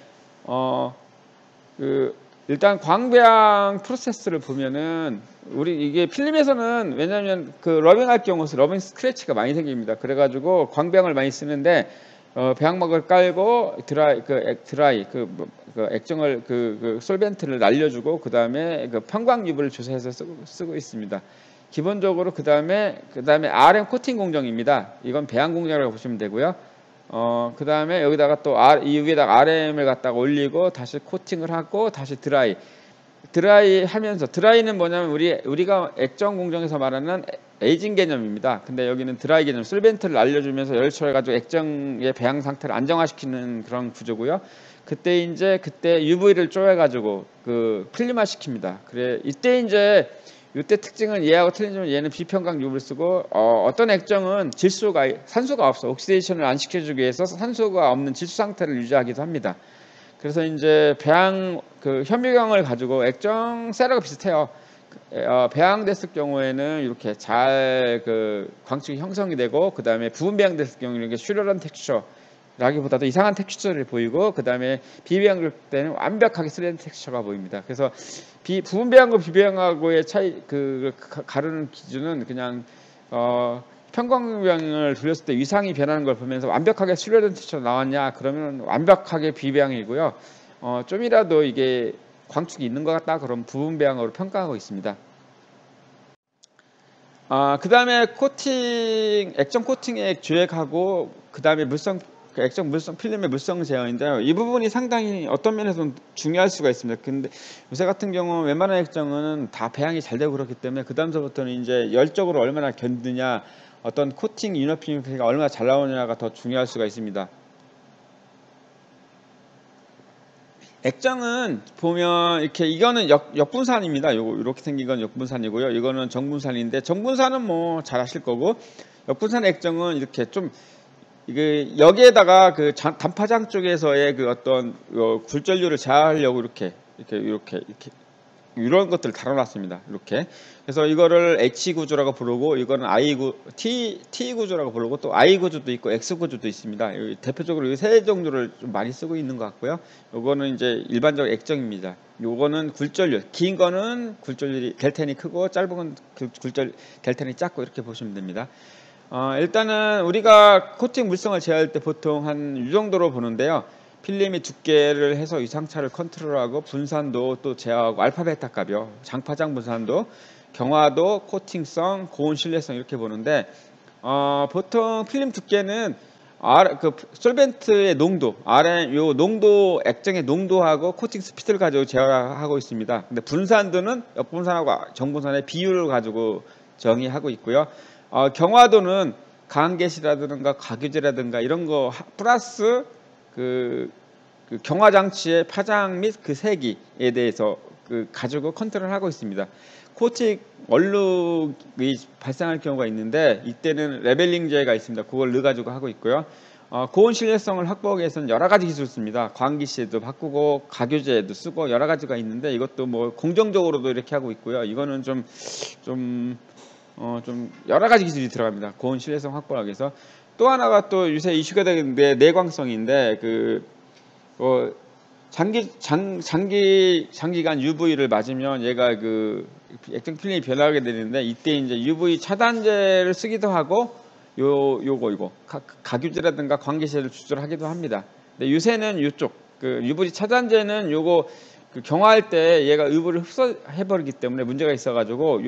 일단 광배양 프로세스를 보면은 이게 필름에서는 왜냐하면 그 러빙할 경우 러빙 스크래치가 많이 생깁니다. 그래가지고 광배양을 많이 쓰는데 배양막을 깔고 드라이 액정을 솔벤트를 날려주고 그 다음에 편광 유분을 조사해서 쓰고 있습니다. 기본적으로 그 다음에 RM 코팅 공정입니다. 이건 배양 공정이라고 보시면 되고요. 그 다음에 여기다가 또 이 위에다가 RM을 갖다가 올리고 다시 코팅을 하고 다시 드라이 하면서, 드라이는 뭐냐면 우리가 액정 공정에서 말하는 에이징 개념입니다. 근데 여기는 드라이 개념, 솔벤트를 날려주면서 열을 처해가지고 액정의 배양 상태를 안정화시키는 그런 구조고요. 그때 UV를 쪼여가지고 필름화 시킵니다. 이때 특징은 얘하고 틀린 점은 얘는 비평강 유브를 쓰고 어떤 액정은 산소가 없어, 옥시데이션을 안 시켜주기 위해서 산소가 없는 질소 상태를 유지하기도 합니다. 그래서 이제 배양 현미경을 가지고 액정 셋업가 비슷해요. 배양됐을 경우에는 이렇게 잘 광축이 형성이 되고, 그 다음에 부분 배양됐을 경우는 이렇게 슈럴한 텍스처라기보다도 이상한 텍스처를 보이고, 그 다음에 비배양될 때는 완벽하게 스레드 텍스처가 보입니다. 그래서 부분 배양과 비배양하고의 차이 가르는 기준은 그냥 편광배양을 돌렸을 때 위상이 변하는 걸 보면서 완벽하게 스레드 텍스처 나왔냐 그러면 완벽하게 비배양이고요. 좀이라도 이게 광축이 있는 것 같다 그럼 부분 배양으로 평가하고 있습니다. 그 다음에 액정 코팅의 조액하고 그 다음에 액정 물성 필름의 물성 제어인데요. 이 부분이 상당히 어떤 면에서는 중요할 수가 있습니다. 근데 요새 같은 경우는 웬만한 액정은 다 배양이 잘 되고 그렇기 때문에 그 다음서부터는 이제 열적으로 얼마나 견디냐, 어떤 코팅 이너피니티가 얼마나 잘 나오느냐가 더 중요할 수가 있습니다. 액정은 보면 이거는 역분산입니다. 이렇게 생긴 건 역분산이고요. 이거는 정분산인데, 정분산은 뭐 잘 아실 거고, 역분산 액정은 이렇게 좀 여기에다가 단파장 쪽에서의 어떤 굴절률을 제어하려고 이렇게 이런 것들을 달아놨습니다. 이렇게. 그래서 이거를 H 구조라고 부르고, 이거는 T 구조라고 부르고, 또 I 구조도 있고 X 구조도 있습니다. 대표적으로 이 세 종류를 좀 많이 쓰고 있는 것 같고요. 요거는 이제 일반적 액정입니다. 요거는 굴절률, 긴 거는 굴절률이 델탄이 크고, 짧은 건 델탄이 작고, 이렇게 보시면 됩니다. 일단은 우리가 코팅 물성을 제어할 때 보통 한 이 정도로 보는데요. 필름의 두께를 해서 위상차를 컨트롤하고, 분산도 또 제어하고, 알파 베타 값이요, 장파장 분산도, 경화도, 코팅성, 고온 신뢰성 이렇게 보는데, 보통 필름 두께는 솔벤트의 농도, 요 농도, 액정의 농도하고 코팅 스피드를 가지고 제어하고 있습니다. 근데 분산도는 역분산하고 정분산의 비율을 가지고 정의하고 있고요. 경화도는 가항게시라든가 과교제라든가 이런 거 플러스 그 경화 장치의 파장 및 그 세기에 대해서 가지고 컨트롤하고 있습니다. 코팅 얼룩이 발생할 경우가 있는데 이때는 레벨링제가 있습니다. 그걸 넣어가지고 하고 있고요. 고온 신뢰성을 확보하기 위해서는 여러 가지 기술을 씁니다. 광기시에도 바꾸고 가교제에도 쓰고 여러 가지가 있는데 이것도 뭐 공정적으로도 이렇게 하고 있고요. 이거는 좀 여러 가지 기술이 들어갑니다. 고온 신뢰성 확보하기 위해서. 또 하나가 또 요새 이슈가 되는데 내광성인데 장기간 UV를 맞으면 얘가 액정 필름이 변하게 되는데 이때 이제 UV 차단제를 쓰기도 하고 요거 가규제라든가 광기시를 추출하기도 합니다. 근데 요새는 이쪽 UV 차단제는 요거 경화할 때 얘가 UV를 흡수해버리기 때문에 문제가 있어가지고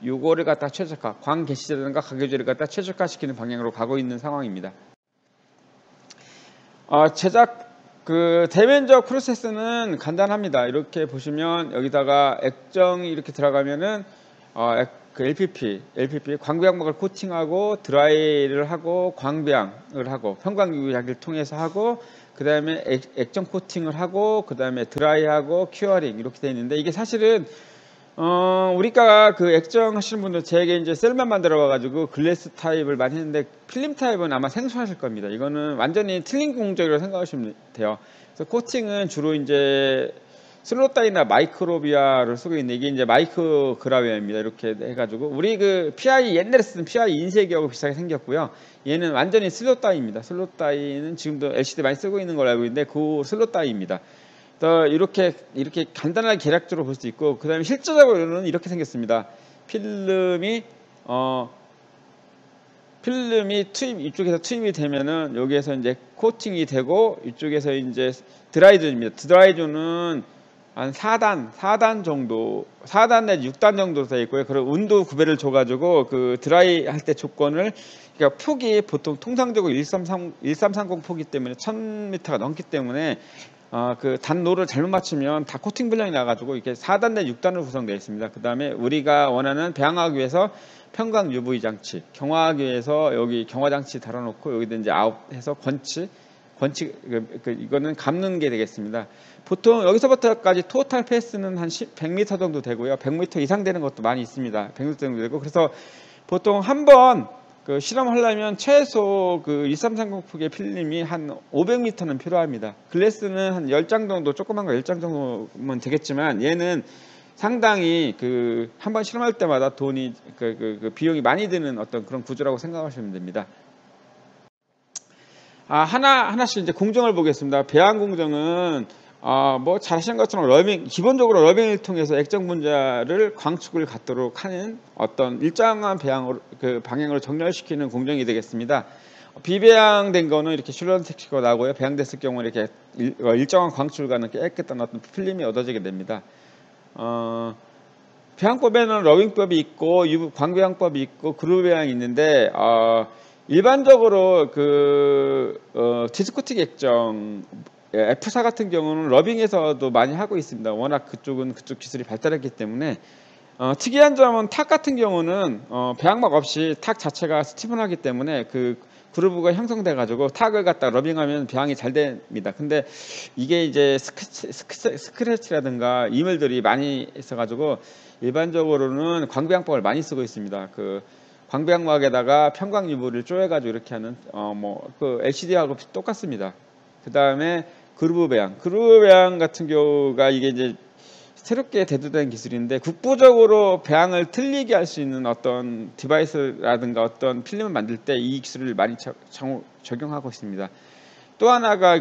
요거를 갖다 최적화, 광개시제라든가 가규제를 갖다 최적화시키는 방향으로 가고 있는 상황입니다. 제작 대면적 프로세스는 간단합니다. 이렇게 보시면 여기다가 액정이 이렇게 들어가면은 LPP 광배양막을 코팅하고 드라이를 하고 광배양을 하고 편광유약을 통해서 하고 그 다음에 액정 코팅을 하고 그 다음에 드라이하고 큐어링 이렇게 되어 있는데 이게 사실은 우리가 액정 하시는 분들 제게 이제 셀만 만들어 가지고 글래스 타입을 많이 했는데 필름 타입은 아마 생소하실 겁니다. 이거는 완전히 틀린 공정이라고 생각하시면 돼요. 그래서 코팅은 주로 이제 슬로타이나 마이크로비아를 쓰고 있는데 이게 이제 마이크로그라비아입니다. 이렇게 해가지고 우리 PI 옛날에 쓰던 PI 인쇄기하고 비슷하게 생겼고요. 얘는 완전히 슬로타이입니다. 슬로타이는 지금도 LCD 많이 쓰고 있는 걸로 알고 있는데 그 슬로타이입니다. 이렇게 간단하게 계략적으로 볼 수 있고 그 다음에 실제적으로는 이렇게 생겼습니다. 필름이 이쪽에서 투입이 되면은 여기에서 이제 코팅이 되고 이쪽에서 이제 드라이존입니다. 드라이존은 한 4단 정도, 4단 내지 6단 정도 되어 있고요. 그리고 온도 구배를 줘가지고 드라이 할 때 조건을, 그러니까 폭이 보통 통상적으로 1330 폭이기 때문에 1000m가 넘기 때문에 단노를 잘못 맞추면 다 코팅 불량이 나가지고 이렇게 4단 내지 6단으로 구성되어 있습니다. 그 다음에 우리가 원하는 배양하기 위해서 편광 UV 장치, 경화하기 위해서 여기 경화 장치 달아놓고 여기다 이제 아웃해서 권치 이거는 감는 게 되겠습니다. 보통 여기서부터까지 토탈 패스는 한 100m 정도 되고요. 100m 이상 되는 것도 많이 있습니다. 100m 정도 되고 그래서 보통 한번 실험하려면 최소 1330 폭의 필름이 한 500m는 필요합니다. 글래스는 한 10장 정도, 조그만 거 10장 정도면 되겠지만 얘는 상당히 한번 실험할 때마다 돈이 비용이 많이 드는 어떤 그런 구조라고 생각하시면 됩니다. 하나씩 이제 공정을 보겠습니다. 배양 공정은 뭐 잘 아시는 것처럼 기본적으로 러빙을 통해서 액정 분자를 광축을 갖도록 하는 어떤 일정한 방향으로 정렬시키는 공정이 되겠습니다. 비배양된 거는 이렇게 실론 텍스처가 나오고요. 배양됐을 경우는 이렇게 일정한 광축을 가는 깨끗한 어떤 필름이 얻어지게 됩니다. 배양법에는 러빙법이 있고 광배양법이 있고 그루브 배양이 있는데 일반적으로 디스코틱 액정 F사 같은 경우는 러빙에서도 많이 하고 있습니다. 워낙 그쪽은 그쪽 기술이 발달했기 때문에 특이한 점은 탁 같은 경우는 배양막 없이 탁 자체가 스티븐하기 때문에 그루브가 형성돼 가지고 탁을 갖다 러빙하면 배양이 잘 됩니다. 근데 이게 이제 스크래치라든가 이물들이 많이 있어 가지고 일반적으로는 광배양법을 많이 쓰고 있습니다. 광배양막에다가 편광 유보를 쪼여가지고 이렇게 하는 LCD하고 똑같습니다. 그 다음에 그루브 배양 같은 경우가 이게 이제 새롭게 대두된 기술인데 국부적으로 배양을 틀리게 할 수 있는 어떤 디바이스라든가 어떤 필름을 만들 때 이 기술을 많이 적용하고 있습니다. 또 하나가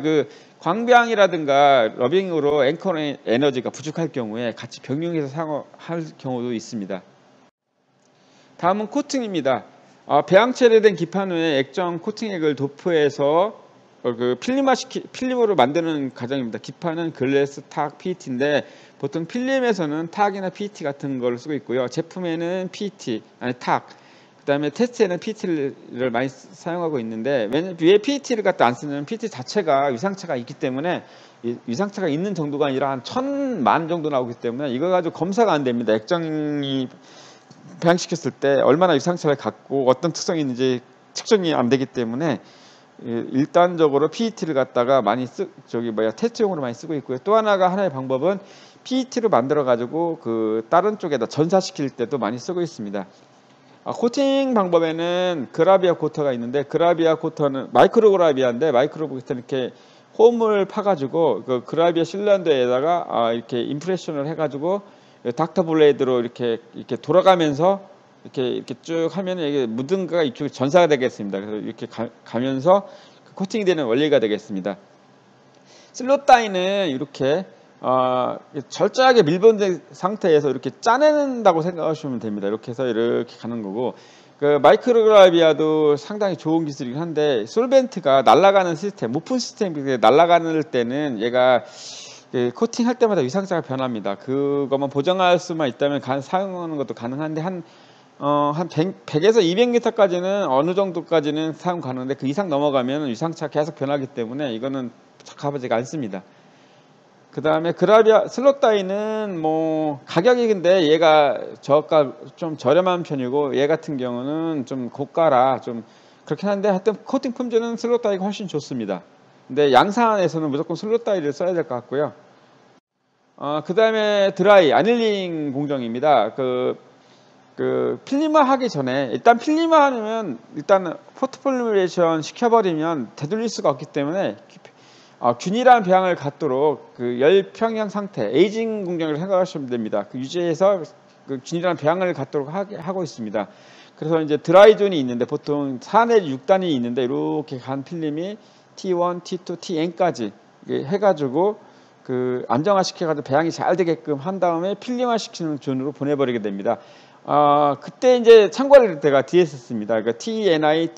광배양이라든가 러빙으로 앵커 에너지가 부족할 경우에 같이 병용해서 사용할 경우도 있습니다. 다음은 코팅입니다. 배양 처리된 기판 후에 액정 코팅액을 도포해서 필름으로 만드는 과정입니다. 기판은 글래스, 탁, PET인데 보통 필름에서는 탁이나 PET 같은 걸 쓰고 있고요. 제품에는 탁, 그 다음에 테스트에는 PET를 많이 사용하고 있는데 왜 PET를 갖다 안 쓰냐면 PET 자체가 위상차가 있기 때문에 위상차가 있는 정도가 아니라 한 1000만 정도 나오기 때문에 이거 가지고 검사가 안 됩니다. 액정이 배양시켰을 때 얼마나 위상차를 갖고 어떤 특성이 있는지 측정이 안 되기 때문에 일단적으로 PET를 갖다가 많이 테스트용으로 많이 쓰고 있고요. 또 하나의 방법은 PET로 만들어 가지고 그 다른 쪽에다 전사시킬 때도 많이 쓰고 있습니다. 코팅 방법에는 그라비아 코터가 있는데, 그라비아 코터는 마이크로 그라비아인데, 마이크로 코터는 이렇게 홈을 파가지고 그 그라비아 실린더에다가 이렇게 임프레션을 해가지고 닥터 블레이드로 이렇게 돌아가면서 이렇게 쭉 하면 이게 묻은 거가 이쪽에 전사가 되겠습니다. 그래서 이렇게 가면서 코팅이 되는 원리가 되겠습니다. 슬롯 다이는 이렇게 철저하게 밀봉된 상태에서 이렇게 짜낸다고 생각하시면 됩니다. 이렇게 해서 이렇게 가는 거고, 그 마이크로그라비아도 상당히 좋은 기술이긴 한데, 솔벤트가 날아가는 시스템, 오픈 시스템이 날아가는 때는 얘가 코팅할 때마다 위상자가 변합니다. 그것만 보정할 수만 있다면 사용하는 것도 가능한데, 한 100에서 200m까지는 어느 정도까지는 사용 가능한데, 그 이상 넘어가면 위상차가 계속 변하기 때문에 이거는 적합하지가 않습니다. 그 다음에 슬롯 다이는 뭐 가격이, 근데 얘가 저가 좀 저렴한 편이고, 얘 같은 경우는 좀 고가라 좀 그렇긴 한데, 하여튼 코팅 품질은 슬롯 다이가 훨씬 좋습니다. 근데 양산에서는 무조건 슬롯 다이를 써야 될 것 같고요. 그 다음에 드라이 아닐링 공정입니다. 필름화 하기 전에, 일단 필름화 하면 일단 포토폴리메이션 시켜버리면 되돌릴 수가 없기 때문에 균일한 배양을 갖도록 그 열평형 상태, 에이징 공정을 생각하시면 됩니다. 유지해서 그 균일한 배양을 갖도록 하고 있습니다. 그래서 이제 드라이존이 있는데, 보통 4 내지 6단이 있는데, 이렇게 간 필름이 T1, T2, Tn까지 해가지고 그 안정화 시켜가지고 배양이 잘 되게끔 한 다음에 필름화 시키는 존으로 보내버리게 됩니다. 그때 이제 참고할 때가 DSS입니다. 그러니까 TNI,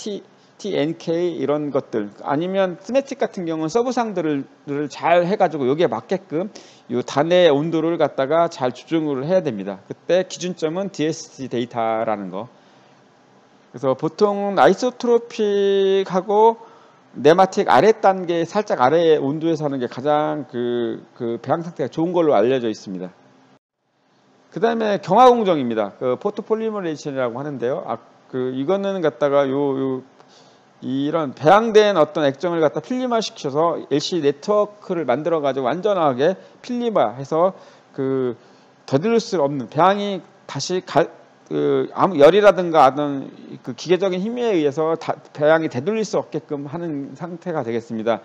TNK 이런 것들, 아니면 스매틱 같은 경우는 서브상들을 잘 해가지고 여기에 맞게끔 이 단의 온도를 갖다가 잘 조정을 해야 됩니다. 그때 기준점은 DSC 데이터라는 거. 그래서 보통 아이소트로픽하고 네마틱 아래 단계, 살짝 아래 온도에서 하는 게 가장 그 배양 상태가 좋은 걸로 알려져 있습니다. 그 다음에 경화 공정입니다. 포토폴리머레이션이라고 하는데요. 이거는 갖다가 이런 배양된 어떤 액정을 갖다 필름화 시켜서 LCD 네트워크를 만들어 가지고 완전하게 필름화해서 더딜 수 없는, 배양이 다시 아무 열이라든가 어떤 그 기계적인 힘에 의해서 배양이 되돌릴 수 없게끔 하는 상태가 되겠습니다.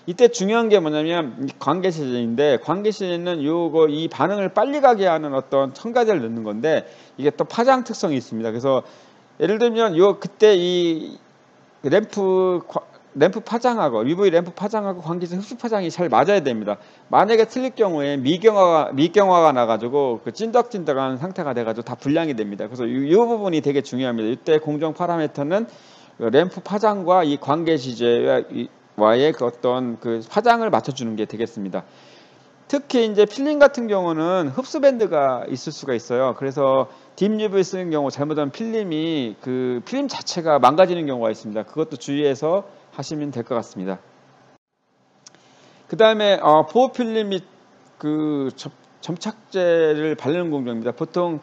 이때 중요한 게 뭐냐면 관계시제인데, 관계시제는 이 반응을 빨리 가게 하는 어떤 첨가제를 넣는 건데, 이게 또 파장 특성이 있습니다. 그래서 예를 들면 그때 이 램프 파장하고 UV 램프 파장하고 관계시 흡수 파장이 잘 맞아야 됩니다. 만약에 틀릴 경우에 미경화가 나가지고 찐덕찐덕한 상태가 돼가지고 다 불량이 됩니다. 그래서 이 부분이 되게 중요합니다. 이때 공정 파라미터는 램프 파장과 이 관계시제와의 어떤 파장을 맞춰주는 게 되겠습니다. 특히 이제 필름 같은 경우는 흡수 밴드가 있을 수가 있어요. 그래서 딥 UV 쓰는 경우 잘못하면 필름이 필름 자체가 망가지는 경우가 있습니다. 그것도 주의해서 하시면 될 것 같습니다. 그 다음에 보호 필름 및 점착제를 바르는 공정입니다. 보통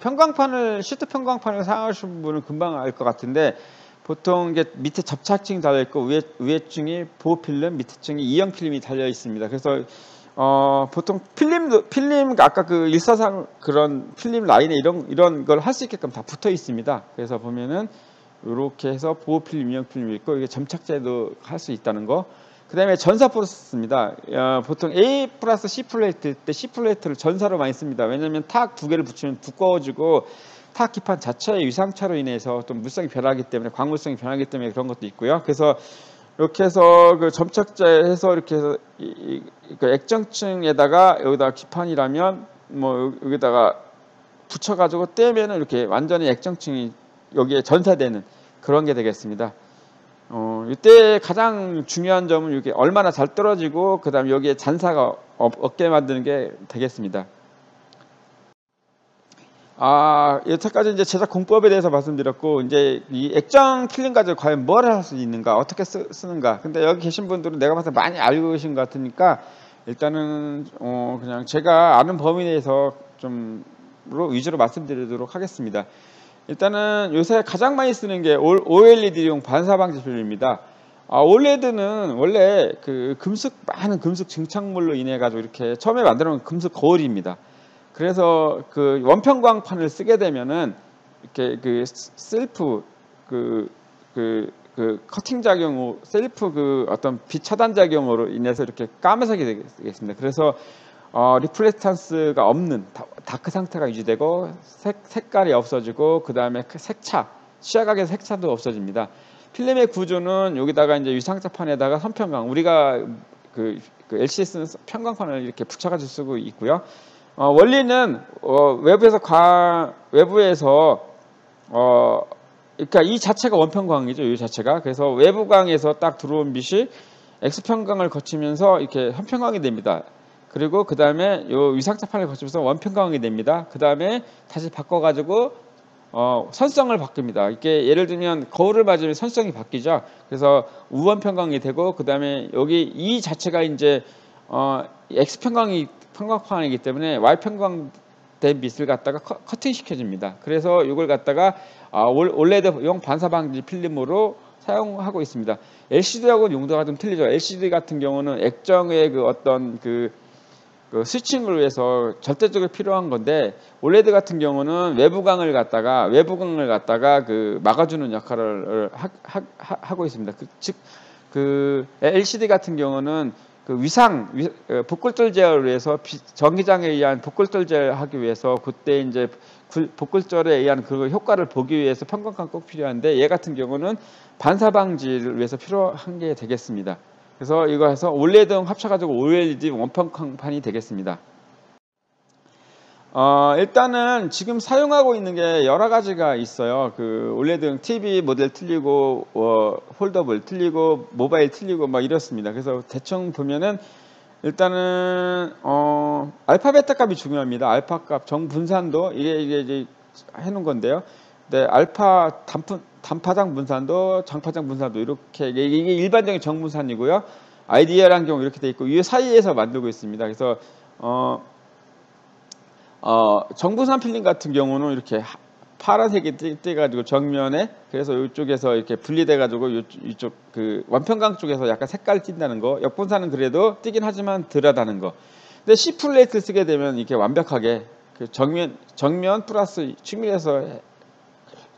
시트 평광판을 사용하시는 분은 금방 알 것 같은데, 보통 이게 밑에 접착층이 달려 있고 위에 층이 보호 필름, 밑에 층이 이형 필름이 달려 있습니다. 그래서 보통 필름 아까 144 그런 필름 라인에 이런 걸 할 수 있게끔 다 붙어 있습니다. 그래서 보면은 이렇게 해서 보호 필름, 이형 필름이 있고, 이게 점착제도 할 수 있다는 거. 그 다음에 전사 프로세스입니다. 보통 A 플러스 C 플레이트 때 C 플레이트를 전사로 많이 씁니다. 왜냐하면 탁 두 개를 붙이면 두꺼워지고, 탁 기판 자체의 위상차로 인해서 또 물성이 변하기 때문에, 광물성이 변하기 때문에 그런 것도 있고요. 그래서 이렇게 해서 점착제 해서 이렇게 해서 액정층에다가 여기다가 기판이라면 여기다가 붙여가지고 떼면은 이렇게 완전히 액정층이 여기에 전사되는 그런 게 되겠습니다. 이때 가장 중요한 점은 이게 얼마나 잘 떨어지고, 그 다음에 여기에 잔사가 없게 만드는 게 되겠습니다. 여태까지 이제 제작 공법에 대해서 말씀드렸고, 이제 이 액정 필름 가지고 과연 뭘 할 수 있는가, 어떻게 쓰는가. 근데 여기 계신 분들은 내가 봤을 때 많이 알고 계신 것 같으니까, 일단은 그냥 제가 아는 범위 내에서 위주로 말씀드리도록 하겠습니다. 일단은 요새 가장 많이 쓰는 게 OLED용 반사방지 필름입니다. OLED는 원래 그 많은 금속 증착물로 인해 가지고 이렇게 처음에 만들어 놓은 금속 거울입니다. 그래서 그 원평광판을 쓰게 되면은 이렇게 그 셀프 커팅 작용, 셀프 어떤 빛 차단 작용으로 인해서 이렇게 까매색이 되겠습니다. 그래서 리플렉탄스가 없는 다크 상태가 유지되고 색깔이 없어지고 그 다음에 색차, 시야각의 색차도 없어집니다. 필름의 구조는 여기다가 이제 유상자판에다가 선평광, 우리가 그 LCD 쓰는 평광판을 이렇게 붙여가지고 쓰고 있고요. 원리는 외부에서 그러니까 이 자체가 원평광이죠. 이 자체가. 그래서 외부광에서 딱 들어온 빛이 X평광을 거치면서 이렇게 현평광이 됩니다. 그리고 그 다음에 요 위상자판을 거치면서 원평광이 됩니다. 그 다음에 다시 바꿔가지고 선성을 바꿉니다. 이게 예를 들면 거울을 맞으면 선성이 바뀌죠. 그래서 우원평광이 되고 그 다음에 여기 이 자체가 이제 X평광이기 때문에 Y평광된 빛을 갖다가 커팅 시켜줍니다. 그래서 이걸 갖다가 OLED용 반사방지 필름으로 사용하고 있습니다. LCD하고는 용도가 좀 틀리죠. LCD 같은 경우는 액정의 어떤 스위칭을 위해서 절대적으로 필요한 건데 OLED 같은 경우는 외부광을 갖다가 막아주는 역할을 하고 있습니다. 즉 LCD 같은 경우는 복골절 제어를 위해서 전기장에 의한 복골절 제어하기 위해서 그때 이제 복골절에 의한 그 효과를 보기 위해서 평광판 꼭 필요한데 얘 같은 경우는 반사 방지를 위해서 필요한 게 되겠습니다. 그래서 이거 해서 OLED랑 합쳐가지고 OLED 원평광판이 되겠습니다. 일단은 지금 사용하고 있는 게 여러 가지가 있어요. OLED TV 모델 틀리고, 폴더블 틀리고, 모바일 틀리고, 막 이렇습니다. 그래서 대충 보면은 일단은, 알파, 베타 값이 중요합니다. 알파 값, 정분산도, 이게 이제 해놓은 건데요. 네, 알파 단파장 분산도, 장파장 분산도 이렇게, 이게 일반적인 정분산이고요. IDR한 경우 이렇게 돼 있고, 이 사이에서 만들고 있습니다. 그래서, 정분산 필름 같은 경우는 이렇게 파란색이 띄가지고 정면에 그래서 이쪽에서 이렇게 분리돼가지고 이쪽 원평광 쪽에서 약간 색깔이 띈다는 거. 역분산은 그래도 띄긴 하지만 덜하다는 거. 근데 C 플레이트를 쓰게 되면 이렇게 완벽하게 정면 플러스 측면에서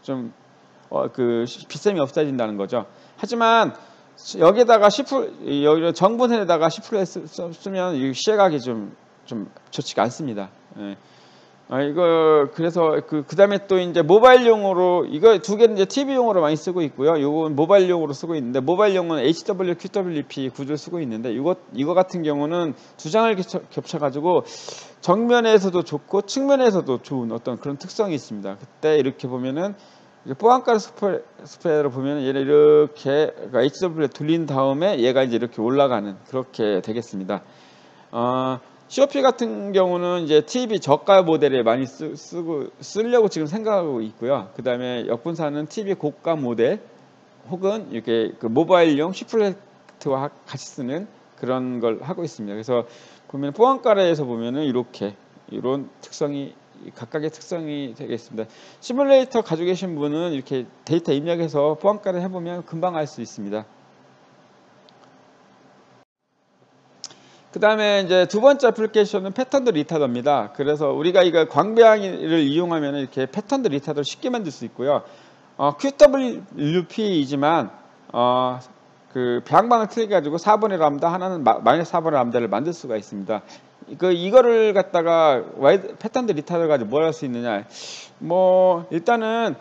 좀 빛샘이 없어진다는 거죠. 하지만 여기다가 여기 정분산에다가 C 플레이트 쓰면 이 시야각이 좀 좋지가 않습니다. 예. 그래서 그 다음에 또 이제 모바일용으로 이거 두 개는 이제 TV용으로 많이 쓰고 있고요. 요건 모바일용으로 쓰고 있는데 모바일용은 HW, QWP 구조를 쓰고 있는데 이거 같은 경우는 두 장을 겹쳐가지고 정면에서도 좋고 측면에서도 좋은 어떤 그런 특성이 있습니다. 그때 이렇게 보면은 뽀안가르 스프레드로 보면은 얘를 이렇게 HW에 돌린 다음에 얘가 이제 이렇게 올라가는 그렇게 되겠습니다. COP 같은 경우는 이제 TV 저가 모델에 많이 쓰려고 지금 생각하고 있고요. 그 다음에 역분사는 TV 고가 모델 혹은 이렇게 모바일용 C플랫와 같이 쓰는 그런 걸 하고 있습니다. 그래서 보면 뽀안가르에서 보면은 이런 특성이 각각의 특성이 되겠습니다. 시뮬레이터 가지고 계신 분은 이렇게 데이터 입력해서 뽀안가르 해보면 금방 알 수 있습니다. 그 다음에 이제 두 번째 애플리케이션은 패턴드 리타더입니다. 그래서 우리가 이거 광배양을 이용하면 이렇게 패턴드 리타더를 쉽게 만들 수 있고요. QWP이지만 배양방을 틀게 가지고 4번의 람다 하나는 마이너스 4번의 람다를 만들 수가 있습니다. 이거를 갖다가 패턴드 리타더 가지고 뭘 할 수 있느냐? 일단은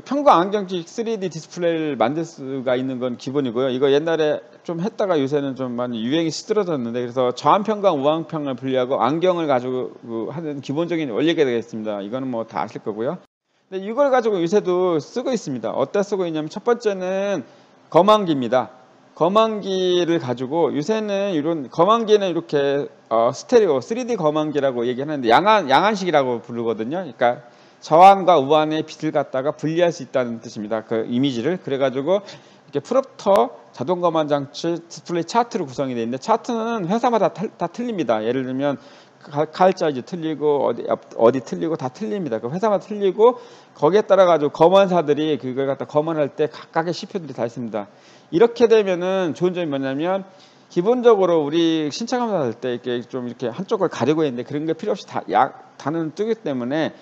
평광 안경식 3D 디스플레이를 만들 수가 있는 건 기본이고요. 이거 옛날에 좀 했다가 요새는 좀 많이 유행이 시들어졌는데 그래서 저항평광, 우항평을 분리하고 안경을 가지고 하는 기본적인 원리가 되겠습니다. 이거는 다 아실 거고요. 근데 이걸 가지고 요새도 쓰고 있습니다. 어디다 쓰고 있냐면 첫 번째는 검안기입니다. 검안기를 가지고 요새는 이런 검안기는 이렇게 스테레오 3D 검안기라고 얘기하는데 양안식이라고 부르거든요. 그러니까 저안과 우안의 빛을 갖다가 분리할 수 있다는 뜻입니다. 그 이미지를. 그래가지고 이렇게 프로프터 자동 검안 장치 디스플레이 차트로 구성이 되어 있는데 차트는 회사마다 다 틀립니다. 예를 들면 칼자지 틀리고 어디 틀리고 다 틀립니다. 그 회사마다 틀리고 거기에 따라 가지고 검언사들이 그걸 갖다 검언할 때 각각의 시표들이 다 있습니다. 이렇게 되면은 좋은 점이 뭐냐면 기본적으로 우리 신체 검사할 때 이렇게 좀 이렇게 한쪽을 가리고 있는데 그런 게 필요 없이 단을 뜨기 때문에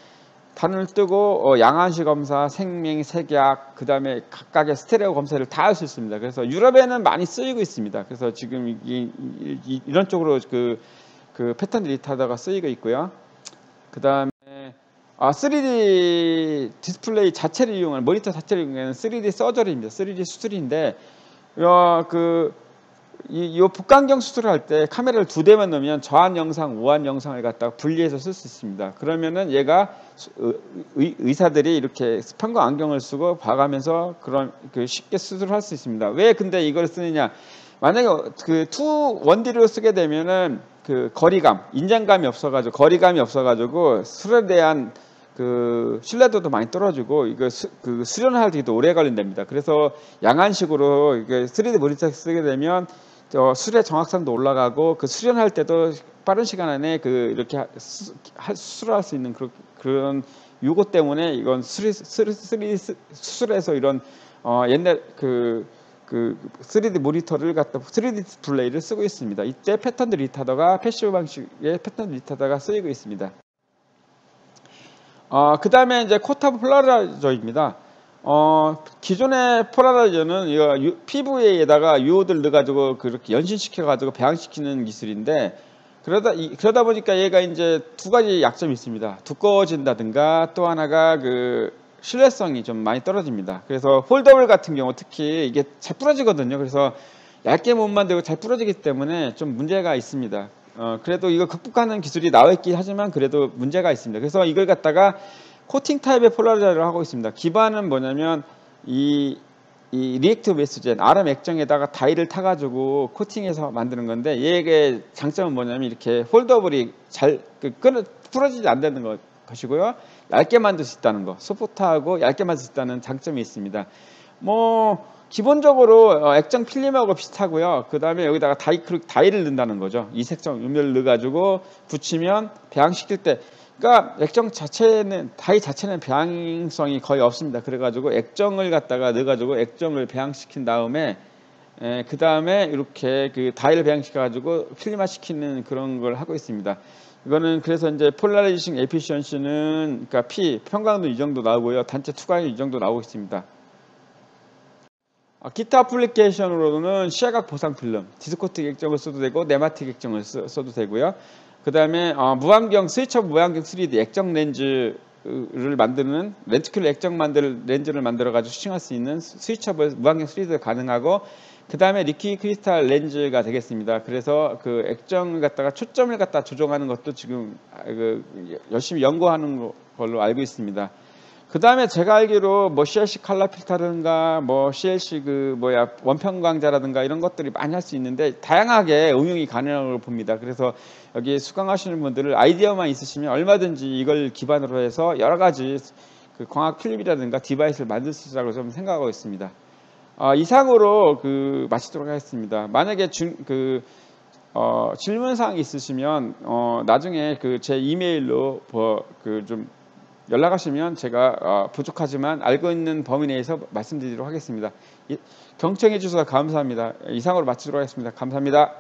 단을 뜨고 양안시 검사, 생명, 색약, 그 다음에 각각의 스테레오 검사를 다 할 수 있습니다. 그래서 유럽에는 많이 쓰이고 있습니다. 그래서 지금 이런 쪽으로 그 패턴 데이터가 쓰이고 있고요. 그 다음에 3D 디스플레이 자체를 이용한 모니터 자체를 이용하는 3D 서저리입니다. 3D 수술인데 이 복강경 수술을 할 때 카메라를 2대만 넣으면 저한 영상, 우한 영상을 갖다가 분리해서 쓸 수 있습니다. 그러면은 얘가 의사들이 이렇게 편광 안경을 쓰고 봐가면서 그런 쉽게 수술을 할 수 있습니다. 왜 근데 이걸 쓰느냐? 만약에 그 1D로 쓰게 되면은 그 거리감, 인장감이 없어가지고 거리감이 없어가지고 술에 대한 그 신뢰도도 많이 떨어지고 이거 수련할 때도 오래 걸린답니다. 그래서 양안식으로 이게 3D 모니터 쓰게 되면 수련의 정확성도 올라가고 그 수련할 때도 빠른 시간 안에 이렇게 수술할 수 있는 그런 요거 때문에 이건 3D 수술에서 이런 옛날 3D 모니터를 갖다 3D 디스플레이를 쓰고 있습니다. 이때 패턴 리타더가 패시브 방식의 패턴 리타더가 쓰이고 있습니다. 그 다음에 이제 코타브 폴라라이저입니다. 기존의 폴라라이저는 이거 피부에다가 유호들 넣어가지고 그렇게 연신시켜가지고 배양시키는 기술인데 그러다 보니까 얘가 이제 두 가지 약점이 있습니다. 두꺼워진다든가 또 하나가 신뢰성이 좀 많이 떨어집니다. 그래서 폴더블 같은 경우 특히 이게 잘 부러지거든요. 그래서 얇게 못 만들고 잘 부러지기 때문에 좀 문제가 있습니다. 그래도 이거 극복하는 기술이 나와있긴 하지만 그래도 문제가 있습니다. 그래서 이걸 갖다가 코팅 타입의 폴라라이저를 하고 있습니다. 기반은 뭐냐면 이 리액티브 메스젠 RM 액정에다가 다이를 타가지고 코팅해서 만드는 건데 얘의 장점은 뭐냐면 이렇게 폴더블이 잘 부러지지 않는 것이고요. 얇게 만들 수 있다는 거, 소프트하고 얇게 만들 수 있다는 장점이 있습니다. 기본적으로 액정 필름하고 비슷하고요. 그 다음에 여기다가 다이를 넣는다는 거죠. 이색성 음료를 넣어가지고 붙이면 배양시킬 때, 그러니까 액정 자체는 다이 자체는 배양성이 거의 없습니다. 그래가지고 액정을 갖다가 넣어가지고 액정을 배양시킨 다음에 그 다음에 이렇게 다이를 배양시켜가지고 필름화 시키는 그런 걸 하고 있습니다. 이거는 그래서 이제 폴라라이징 에피션시는 그러니까 편광도 이 정도 나오고요. 단체 투과율 이 정도 나오고 있습니다. 기타 애플리케이션으로는 시야각 보상 필름, 디스코틱 액정을 써도 되고 네마틱 액정을 써도 되고요. 그 다음에 무안경, 스위처 무안경 3D 액정 렌즈를 만드는 렌티큘러 액정 렌즈를 만들어 가지고 수칭할 수 있는 스위처 무안경 3D도 가능하고, 그 다음에 리퀴드 크리스탈 렌즈가 되겠습니다. 그래서 그 액정을 갖다가 초점을 갖다 조정하는 것도 지금 열심히 연구하는 걸로 알고 있습니다. 그 다음에 제가 알기로 CLC 칼라 필터라든가 CLC 원평광자라든가 이런 것들이 많이 할 수 있는데 다양하게 응용이 가능하다고 봅니다. 그래서 여기 수강하시는 분들은 아이디어만 있으시면 얼마든지 이걸 기반으로 해서 여러 가지 광학 필름이라든가 디바이스를 만들 수 있다고 좀 생각하고 있습니다. 이상으로 마치도록 하겠습니다. 만약에 질문사항이 있으시면 나중에 제 이메일로 좀 연락하시면 제가 부족하지만 알고 있는 범위 내에서 말씀드리도록 하겠습니다. 경청해 주셔서 감사합니다. 이상으로 마치도록 하겠습니다. 감사합니다.